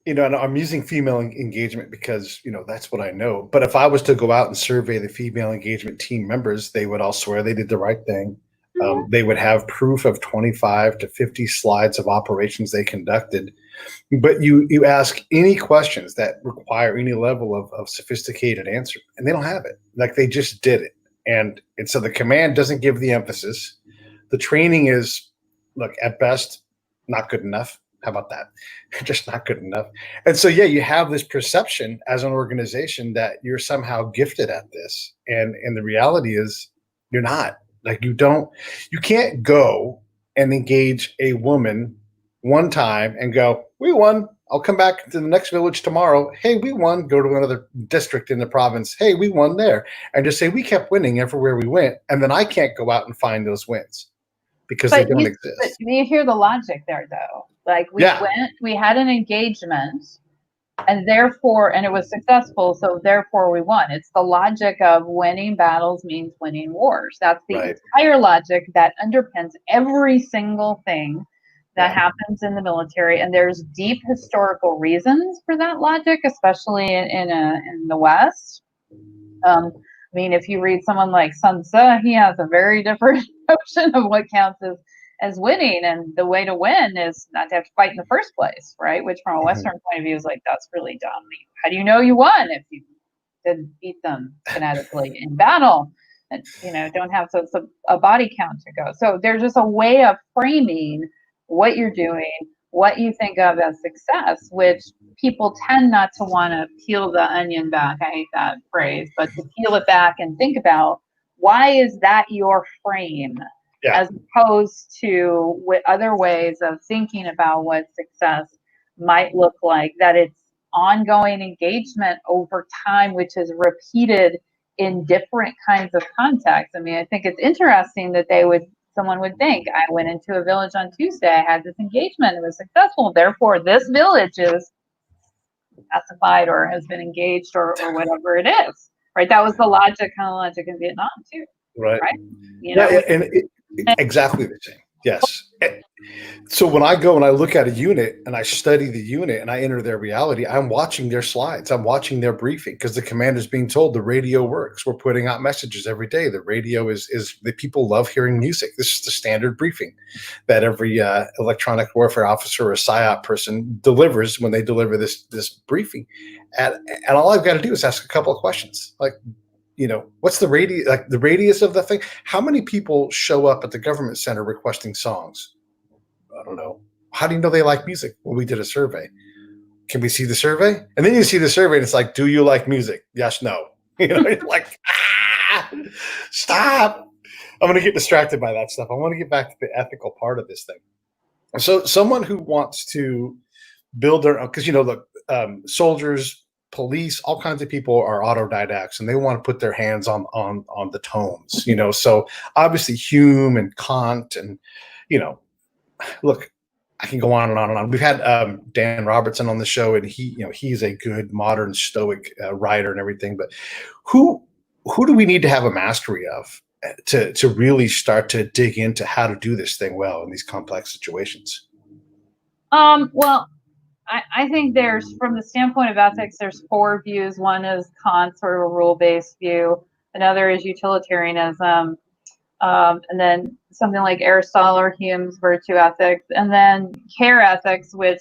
and I'm using female engagement because, that's what I know. But if I was to go out and survey the female engagement team members, they would all swear they did the right thing. They would have proof of 25 to 50 slides of operations they conducted. But you ask any questions that require any level of sophisticated answer, and they don't have it. Like, they just did it. And so the command doesn't give the emphasis. The training is, look, at best, not good enough. How about that? Just not good enough. And so, you have this perception as an organization that you're somehow gifted at this. And the reality is you're not. Like, you can't go and engage a woman one time and go, we won. I'll come back to the next village tomorrow. Hey, we won. Go to another district in the province. Hey, we won there. And just say, we kept winning everywhere we went. And then I can't go out and find those wins because they don't exist. But you hear the logic there, though. Like, we went, we had an engagement, and it was successful, so therefore we won. It's the logic of winning battles means winning wars. That's the entire logic that underpins every single thing that happens in the military. And there's deep historical reasons for that logic, especially in the West. I mean, if you read someone like Sun Tzu, he has a very different notion of what counts as winning, and the way to win is not to have to fight in the first place, right? Which, from a Western point of view, is like, that's really dumb. How do you know you won if you didn't beat them kinetically in battle? And don't have a body count to go. So there's just a way of framing what you're doing, what you think of as success, which people tend not to want to peel the onion back. I hate that phrase, but to peel it back and think about, why is that your frame? As opposed to with other ways of thinking about what success might look like, that it's ongoing engagement over time, which is repeated in different kinds of contexts. I mean, I think it's interesting that someone would think, I went into a village on Tuesday, I had this engagement, it was successful, therefore this village is pacified or has been engaged or whatever it is, right? That was the logic in Vietnam too, right? Exactly the same. Yes. So when I go and I look at a unit and I study the unit and I enter their reality, I'm watching their slides. I'm watching their briefing because the commander's being told the radio works. We're putting out messages every day. The radio is the people love hearing music. This is the standard briefing that every electronic warfare officer or PSYOP person delivers when they deliver this briefing. And all I've got to do is ask a couple of questions like, what's the radius, like the radius of the thing? How many people show up at the government center requesting songs? I don't know. How do you know they like music? Well, we did a survey. Can we see the survey? And then you see the survey and it's like, do you like music? Yes, no. It's like, stop. I'm going to get distracted by that stuff. I want to get back to the ethical part of this thing. So someone who wants to build their own, because, look, soldiers, police, all kinds of people are autodidacts and they want to put their hands on the tomes, so obviously Hume and Kant and, look, I can go on and on and on. We've had Dan Robertson on the show and he's a good modern Stoic writer and everything, but who do we need to have a mastery of to really start to dig into how to do this thing well in these complex situations? Well, I think there's, from the standpoint of ethics, there's 4 views. One is Kant, sort of a rule-based view. Another is utilitarianism. And then something like Aristotle or Hume's virtue ethics. And then care ethics, which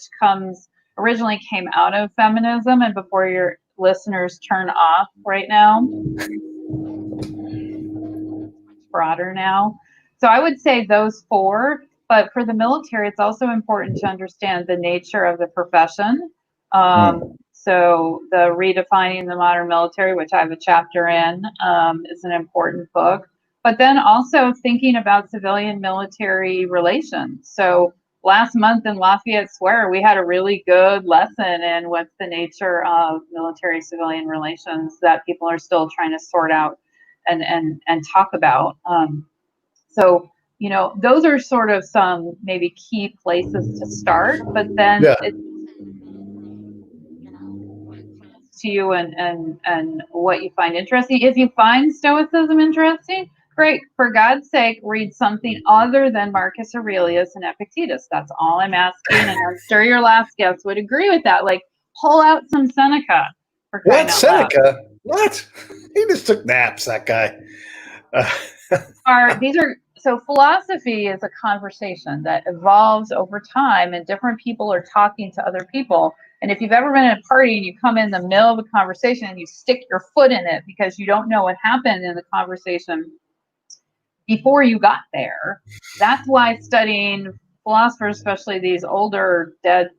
originally came out of feminism. And before your listeners turn off right now, it's broader now. So I would say those 4. But for the military, it's also important to understand the nature of the profession. So the Redefining the Modern Military, which I have a chapter in, is an important book. But then also thinking about civilian military relations. So last month in Lafayette Square, we had a really good lesson in what's the nature of military-civilian relations that people are still trying to sort out and talk about. So, you know, those are sort of some maybe key places to start, but then it's to you and what you find interesting. If you find Stoicism interesting, great. For God's sake, read something other than Marcus Aurelius and Epictetus. That's all I'm asking, and I'm sure your last guest would agree with that. Like, pull out some Seneca. For crying out loud. Seneca? What? He just took naps, that guy. So philosophy is a conversation that evolves over time, and different people are talking to other people. And if you've ever been at a party and you come in the middle of a conversation and you stick your foot in it because you don't know what happened in the conversation before you got there, that's why studying philosophers, especially these older, dead,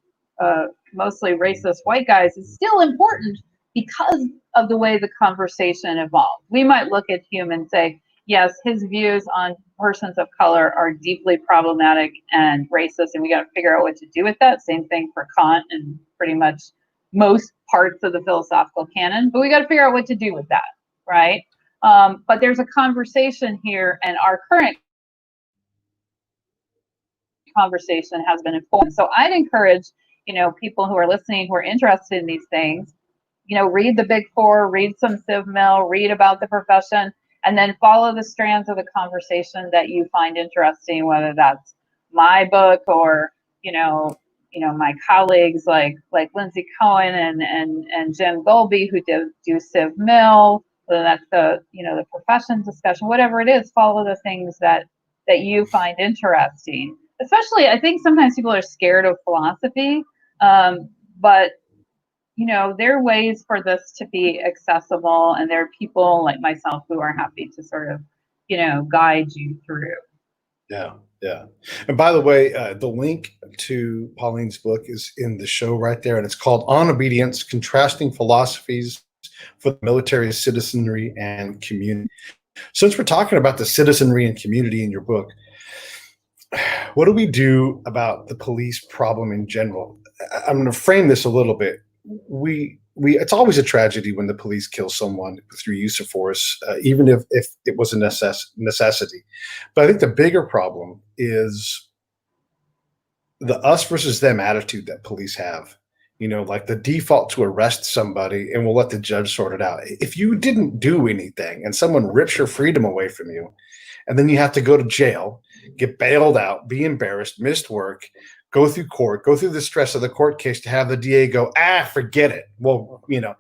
mostly racist white guys, is still important because of the way the conversation evolved. We might look at Hume and say, yes, his views on persons of color are deeply problematic and racist, and we got to figure out what to do with that. Same thing for Kant and pretty much most parts of the philosophical canon, but we got to figure out what to do with that, right? But there's a conversation here, and our current conversation has been informed. So I'd encourage, you know, people who are listening, who are interested in these things, you know, read the Big Four, read some Civ Mill, read about the profession, and then follow the strands of the conversation that you find interesting, whether that's my book or, you know, my colleagues like Lindsay Cohen and Jim Golby who do Civ Mill, whether that's the, you know, the profession discussion, whatever it is, follow the things that you find interesting. Especially, I think sometimes people are scared of philosophy, but you know, there are ways for this to be accessible, and there are people like myself who are happy to sort of, you know, guide you through. Yeah. And by the way, the link to Pauline's book is in the show right there, and it's called On Obedience, Contrasting Philosophies for the Military, Citizenry, and Community. Since we're talking about the citizenry and community in your book, what do we do about the police problem in general? I'm going to frame this a little bit. It's always a tragedy when the police kill someone through use of force, even if it was a necessity. But I think the bigger problem is the us versus them attitude that police have. You know, like the default to arrest somebody and we'll let the judge sort it out. If you didn't do anything and someone rips your freedom away from you, and then you have to go to jail, get bailed out, be embarrassed, missed work, go through court, go through the stress of the court case to have the DA go, forget it. Well, you know,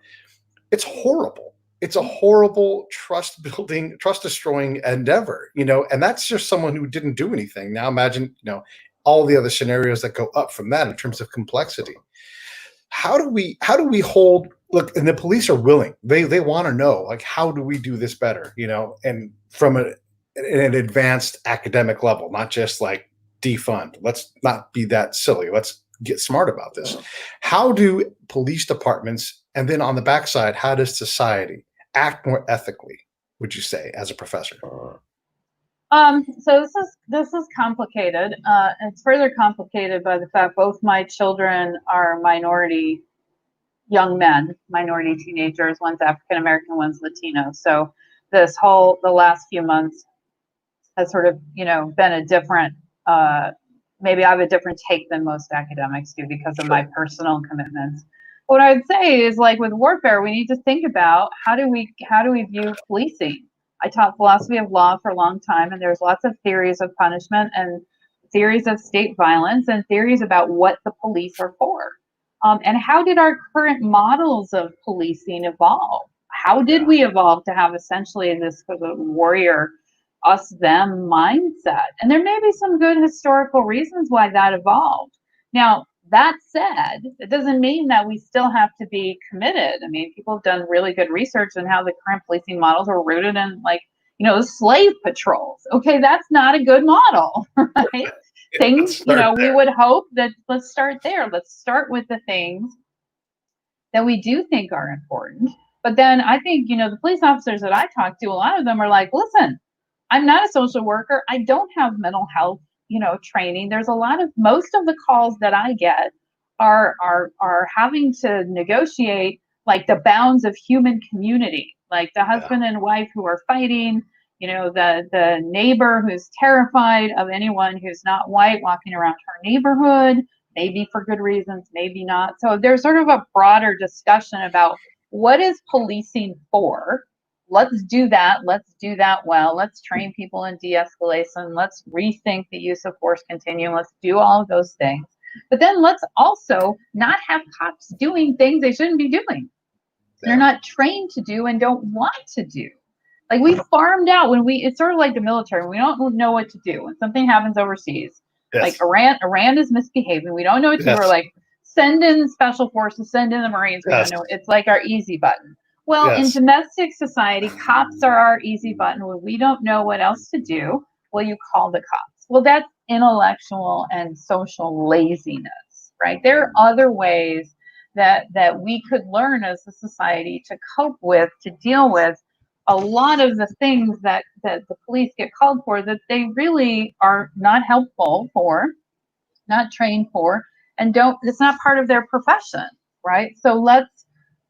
it's horrible. It's a horrible trust destroying endeavor, you know, and that's just someone who didn't do anything. Now imagine, you know, all the other scenarios that go up from that in terms of complexity. How do we hold, look, and the police are willing, they want to know, like, how do we do this better, you know, and from an advanced academic level, not just like defund. Let's not be that silly. Let's get smart about this. How do police departments, and then on the backside, how does society act more ethically, would you say, as a professor? So this is complicated. It's further complicated by the fact both my children are minority young men, minority teenagers. One's African American, one's Latino. So the last few months has sort of, you know, been a different, maybe I have a different take than most academics do because of my personal commitments. What I would say is, like with warfare, we need to think about how do we view policing. I taught philosophy of law for a long time, and there's lots of theories of punishment and theories of state violence and theories about what the police are for. And how did our current models of policing evolve? How did we evolve to have essentially this sort of warrior us them mindset? And there may be some good historical reasons why that evolved. Now, that said, it doesn't mean that we still have to be committed. I mean, people have done really good research on how the current policing models are rooted in, like, you know, slave patrols. Okay, that's not a good model, right? Things, you know, we would hope that, let's start there. Let's start with the things that we do think are important. But then I think, you know, the police officers that I talk to, a lot of them are like, listen, I'm not a social worker. I don't have mental health training. There's most of the calls that I get are having to negotiate like the bounds of human community, like the husband and wife who are fighting, the neighbor who's terrified of anyone who's not white walking around her neighborhood, maybe for good reasons, maybe not. So there's sort of a broader discussion about what is policing for. Let's do that. Let's do that well. Let's train people in de-escalation. Let's rethink the use of force continuum. Let's do all of those things. But then let's also not have cops doing things they shouldn't be doing. They're not trained to do and don't want to do. Like we farmed out it's sort of like the military. We don't know what to do when something happens overseas. Like Iran is misbehaving. We don't know what to do. We're like, send in special forces, send in the Marines. We don't know. It's like our easy button. Well, in domestic society, cops are our easy button. When we don't know what else to do, well, you call the cops. Well, that's intellectual and social laziness, right? There are other ways that we could learn as a society to cope with, to deal with a lot of the things that the police get called for that they really are not helpful for, not trained for, and it's not part of their profession, right? So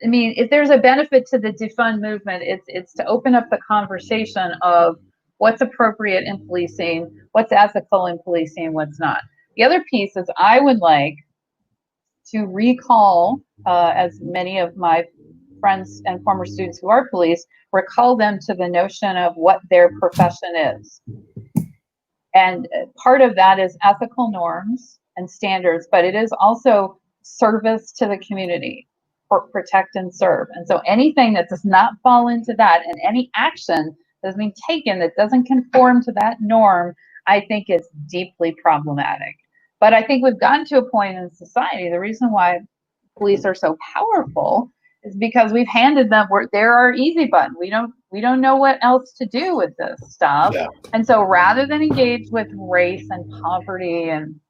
if there's a benefit to the defund movement, it's to open up the conversation of what's appropriate in policing, what's ethical in policing, what's not. The other piece is I would like to recall, as many of my friends and former students who are police, recall them to the notion of what their profession is. And part of that is ethical norms and standards, but it is also service to the community, protect and serve. And so anything that does not fall into that, and any action that's being taken that doesn't conform to that norm, I think is deeply problematic. But I think we've gotten to a point in society, the reason why police are so powerful is because we've handed them, they're our easy button. We don't know what else to do with this stuff. Yeah. And so rather than engage with race and poverty and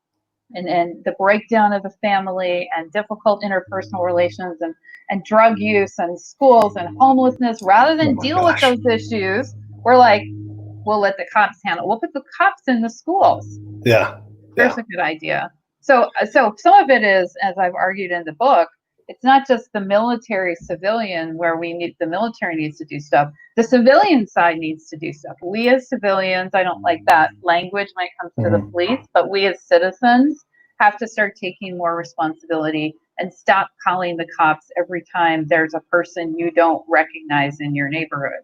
the breakdown of the family and difficult interpersonal relations and drug use and schools and homelessness, rather than deal with those issues, we're like, we'll let the cops handle. We'll put the cops in the schools. Yeah. There's a good idea. So some of it is, as I've argued in the book, it's not just the military civilian where the military needs to do stuff. The civilian side needs to do stuff. We as civilians, I don't like that language when it comes to the police, but we as citizens have to start taking more responsibility and stop calling the cops every time there's a person you don't recognize in your neighborhood.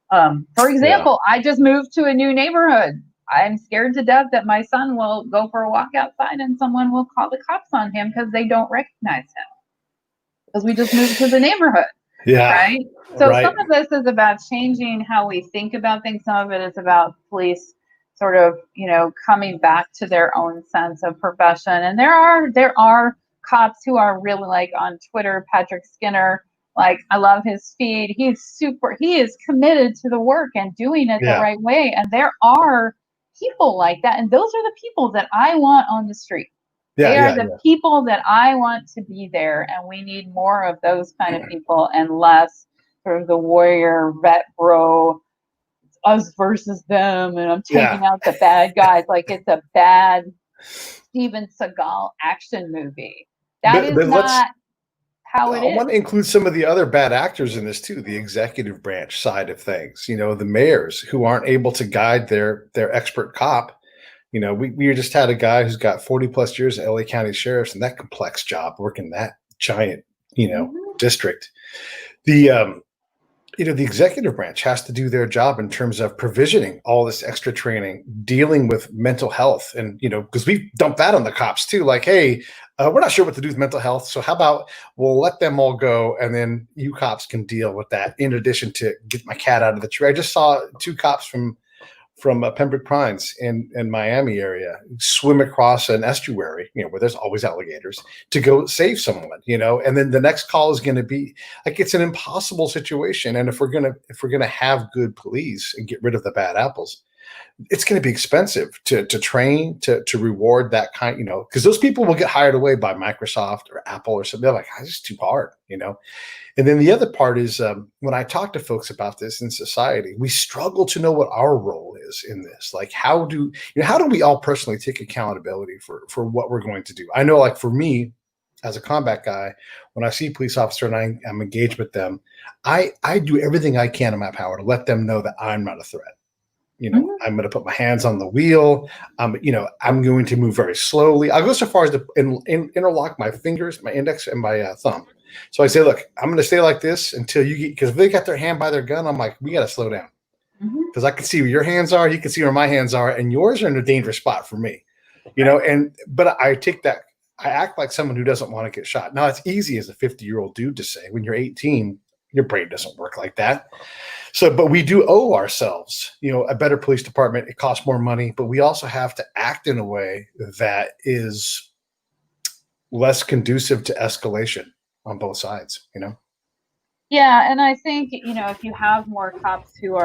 For example, I just moved to a new neighborhood. I'm scared to death that my son will go for a walk outside and someone will call the cops on him because they don't recognize him. Because we just moved to the neighborhood. Yeah. Right? So some of this is about changing how we think about things. Some of it is about police sort of, coming back to their own sense of profession. And there are cops who are really, like on Twitter, Patrick Skinner, like I love his feed. He is committed to the work and doing it the right way. And there are people like that. And those are the people that I want on the street. They are the people that I want to be there. And we need more of those kind of people and less sort of the warrior vet bro, us versus them. And I'm taking out the bad guys. Like it's a bad Steven Seagal action movie. That is not how it is. I want to include some of the other bad actors in this too, the executive branch side of things, the mayors who aren't able to guide their expert cop. We just had a guy who's got 40 plus years at LA County Sheriff's and that complex job working that giant, district. The executive branch has to do their job in terms of provisioning all this extra training, dealing with mental health. And, because we dump that on the cops too, like, hey, we're not sure what to do with mental health. So how about we'll let them all go and then you cops can deal with that in addition to get my cat out of the tree. I just saw 2 cops from Pembroke Pines in Miami area swim across an estuary, where there's always alligators, to go save someone, and then the next call is going to be like, it's an impossible situation. And if we're going to have good police and get rid of the bad apples, it's going to be expensive to train, to reward that kind, because those people will get hired away by Microsoft or Apple or something. They're like, "Ah, this is too hard," And then the other part is, when I talk to folks about this in society, we struggle to know what our role is in this. Like, how do we all personally take accountability for what we're going to do? I know, like for me, as a combat guy, when I see a police officer and I'm engaged with them, I do everything I can in my power to let them know that I'm not a threat. Mhm. I'm going to put my hands on the wheel. I'm going to move very slowly. I'll go so far as to interlock my fingers, my index and my thumb. So I say, look, I'm going to stay like this until you get, because if they got their hand by their gun, I'm like, we got to slow down, Mhm. because I can see where your hands are. You can see where my hands are, and yours are in a dangerous spot for me, but I take that. I act like someone who doesn't want to get shot. Now, it's easy as a 50-year-old dude to say. When you're 18, your brain doesn't work like that. So, but we do owe ourselves, a better police department. It costs more money, but we also have to act in a way that is less conducive to escalation on both sides. Yeah, and I think if you have more cops who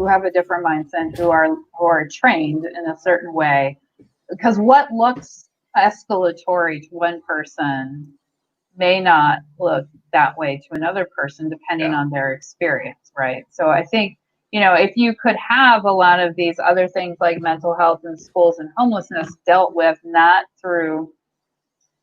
have a different mindset, who are trained in a certain way, because what looks escalatory to one person may not look that way to another person depending Yeah. on their experience, right? So I think, if you could have a lot of these other things like mental health in schools and homelessness dealt with not through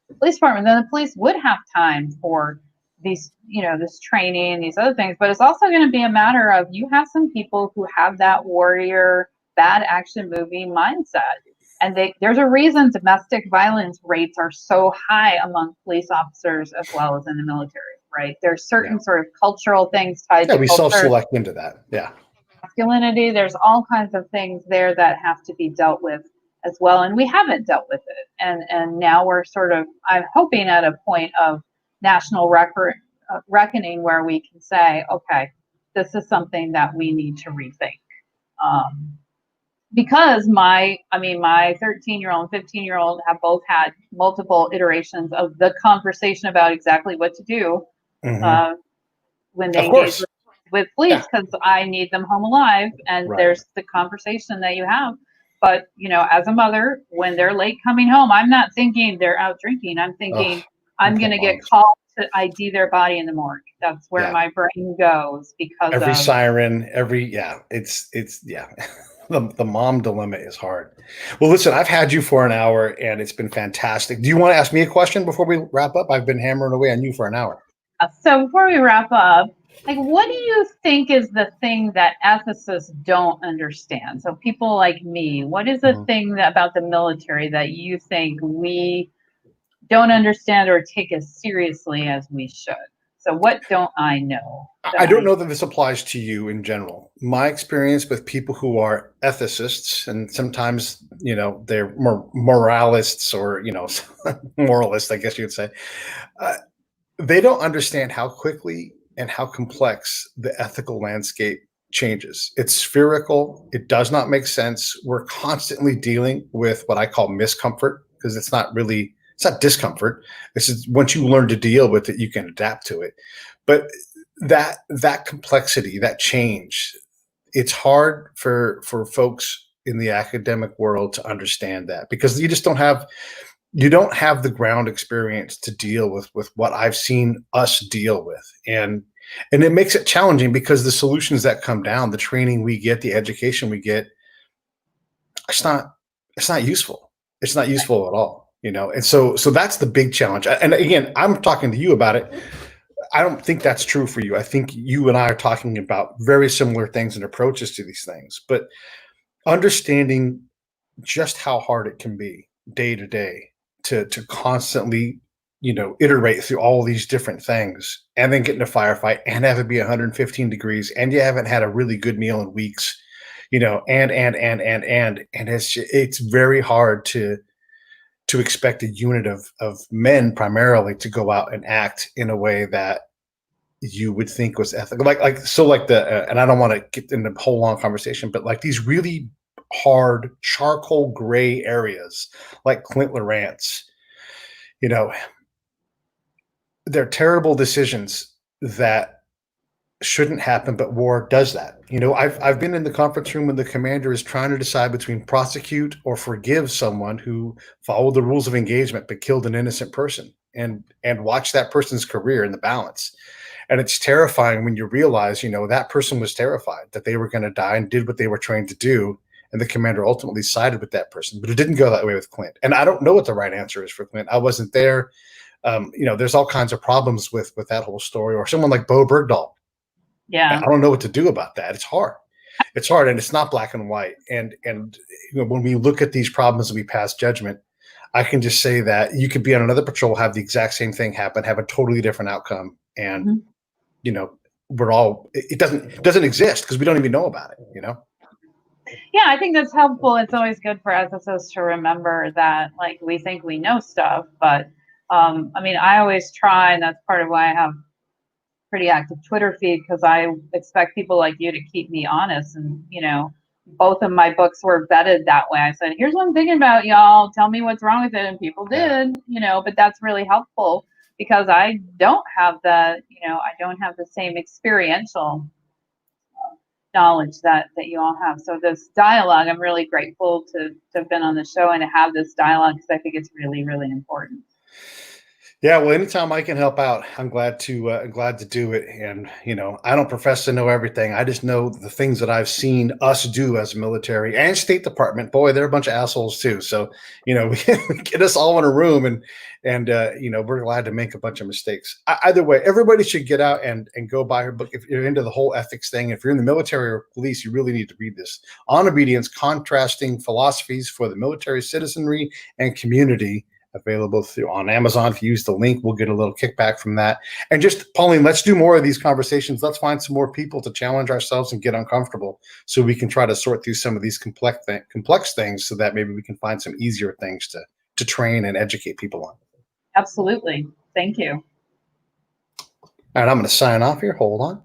the police department, then the police would have time for these, this training, these other things. But it's also going to be a matter of, you have some people who have that warrior, bad action movie mindset. And there's a reason domestic violence rates are so high among police officers as well as in the military, right? There's certain sort of cultural things tied Yeah, to we culture, self-select into that. Yeah. masculinity. There's all kinds of things there that have to be dealt with as well, and we haven't dealt with it. And now we're sort of, I'm hoping, at a point of national reckoning where we can say, okay, this is something that we need to rethink. Because my 13-year-old and 15-year-old have both had multiple iterations of the conversation about exactly what to do Mm-hmm. when they Of engage course. with police, because I need them home alive. And Right. there's the conversation that you have. But, as a mother, when they're late coming home, I'm not thinking they're out drinking. I'm thinking I'm going to get called to ID their body in the morgue. That's where my brain goes because every of siren, it's the mom dilemma is hard. Well, listen, I've had you for an hour and it's been fantastic. Do you want to ask me a question before we wrap up? I've been hammering away on you for an hour. So before we wrap up, like, what do you think is the thing that ethicists don't understand? So people like me, what is the thing about the military that you think we don't understand or take as seriously as we should? So what don't I know? I don't know that this applies to you in general. My experience with people who are ethicists, and sometimes, they're more moralists or, moralists, I guess you'd say, they don't understand how quickly and how complex the ethical landscape changes. It's spherical. It does not make sense. We're constantly dealing with what I call miscomfort, because it's not discomfort. This is, once you learn to deal with it, you can adapt to it. But that complexity, that change, it's hard for folks in the academic world to understand that, because you don't have the ground experience to deal with what I've seen us deal with. And it makes it challenging, because the solutions that come down, the training we get, the education we get, it's not useful. It's not useful at all, And so that's the big challenge. And again, I'm talking to you about it. I don't think that's true for you. I think you and I are talking about very similar things and approaches to these things, but understanding just how hard it can be day to day to constantly, iterate through all these different things, and then get in a firefight and have it be 115 degrees, and you haven't had a really good meal in weeks, and it's very hard to expect a unit of men primarily to go out and act in a way that you would think was ethical, like the and I don't want to get into a whole long conversation, but like these really hard charcoal gray areas like Clint Lawrence, they're terrible decisions that shouldn't happen, but war does that. I've been in the conference room when the commander is trying to decide between prosecute or forgive someone who followed the rules of engagement but killed an innocent person, and watch that person's career in the balance. And it's terrifying when you realize, that person was terrified that they were going to die and did what they were trained to do. And the commander ultimately sided with that person, but it didn't go that way with Clint. And I don't know what the right answer is for Clint. I wasn't there. There's all kinds of problems with that whole story. Or someone like Bo Bergdahl. Yeah. I don't know what to do about that. It's hard. It's hard, and it's not black and white. And when we look at these problems and we pass judgment, I can just say that you could be on another patrol, have the exact same thing happen, have a totally different outcome, and it doesn't exist because we don't even know about it. Yeah, I think that's helpful. It's always good for ethicists to remember that, like, we think we know stuff, but I always try, and that's part of why I have pretty active Twitter feed, because I expect people like you to keep me honest. And both of my books were vetted that way. I said, here's what I'm thinking about, y'all, tell me what's wrong with it, and people did. But that's really helpful because I don't have the same experiential knowledge that you all have. So this dialogue, I'm really grateful to have been on the show and to have this dialogue, because I think it's really, really important. Yeah, well, anytime I can help out, I'm glad to do it. And I don't profess to know everything. I just know the things that I've seen us do as a military and State Department. Boy, they're a bunch of assholes too. So we get us all in a room, and we're glad to make a bunch of mistakes. Either way, everybody should get out and go buy her book if you're into the whole ethics thing. If you're in the military or police, you really need to read this. On Obedience: Contrasting Philosophies for the Military, Citizenry, and Community. Available on Amazon. If you use the link, we'll get a little kickback from that. And just, Pauline, let's do more of these conversations. Let's find some more people to challenge ourselves and get uncomfortable, so we can try to sort through some of these complex things, so that maybe we can find some easier things to train and educate people on. Absolutely. Thank you. All right, I'm going to sign off here. Hold on.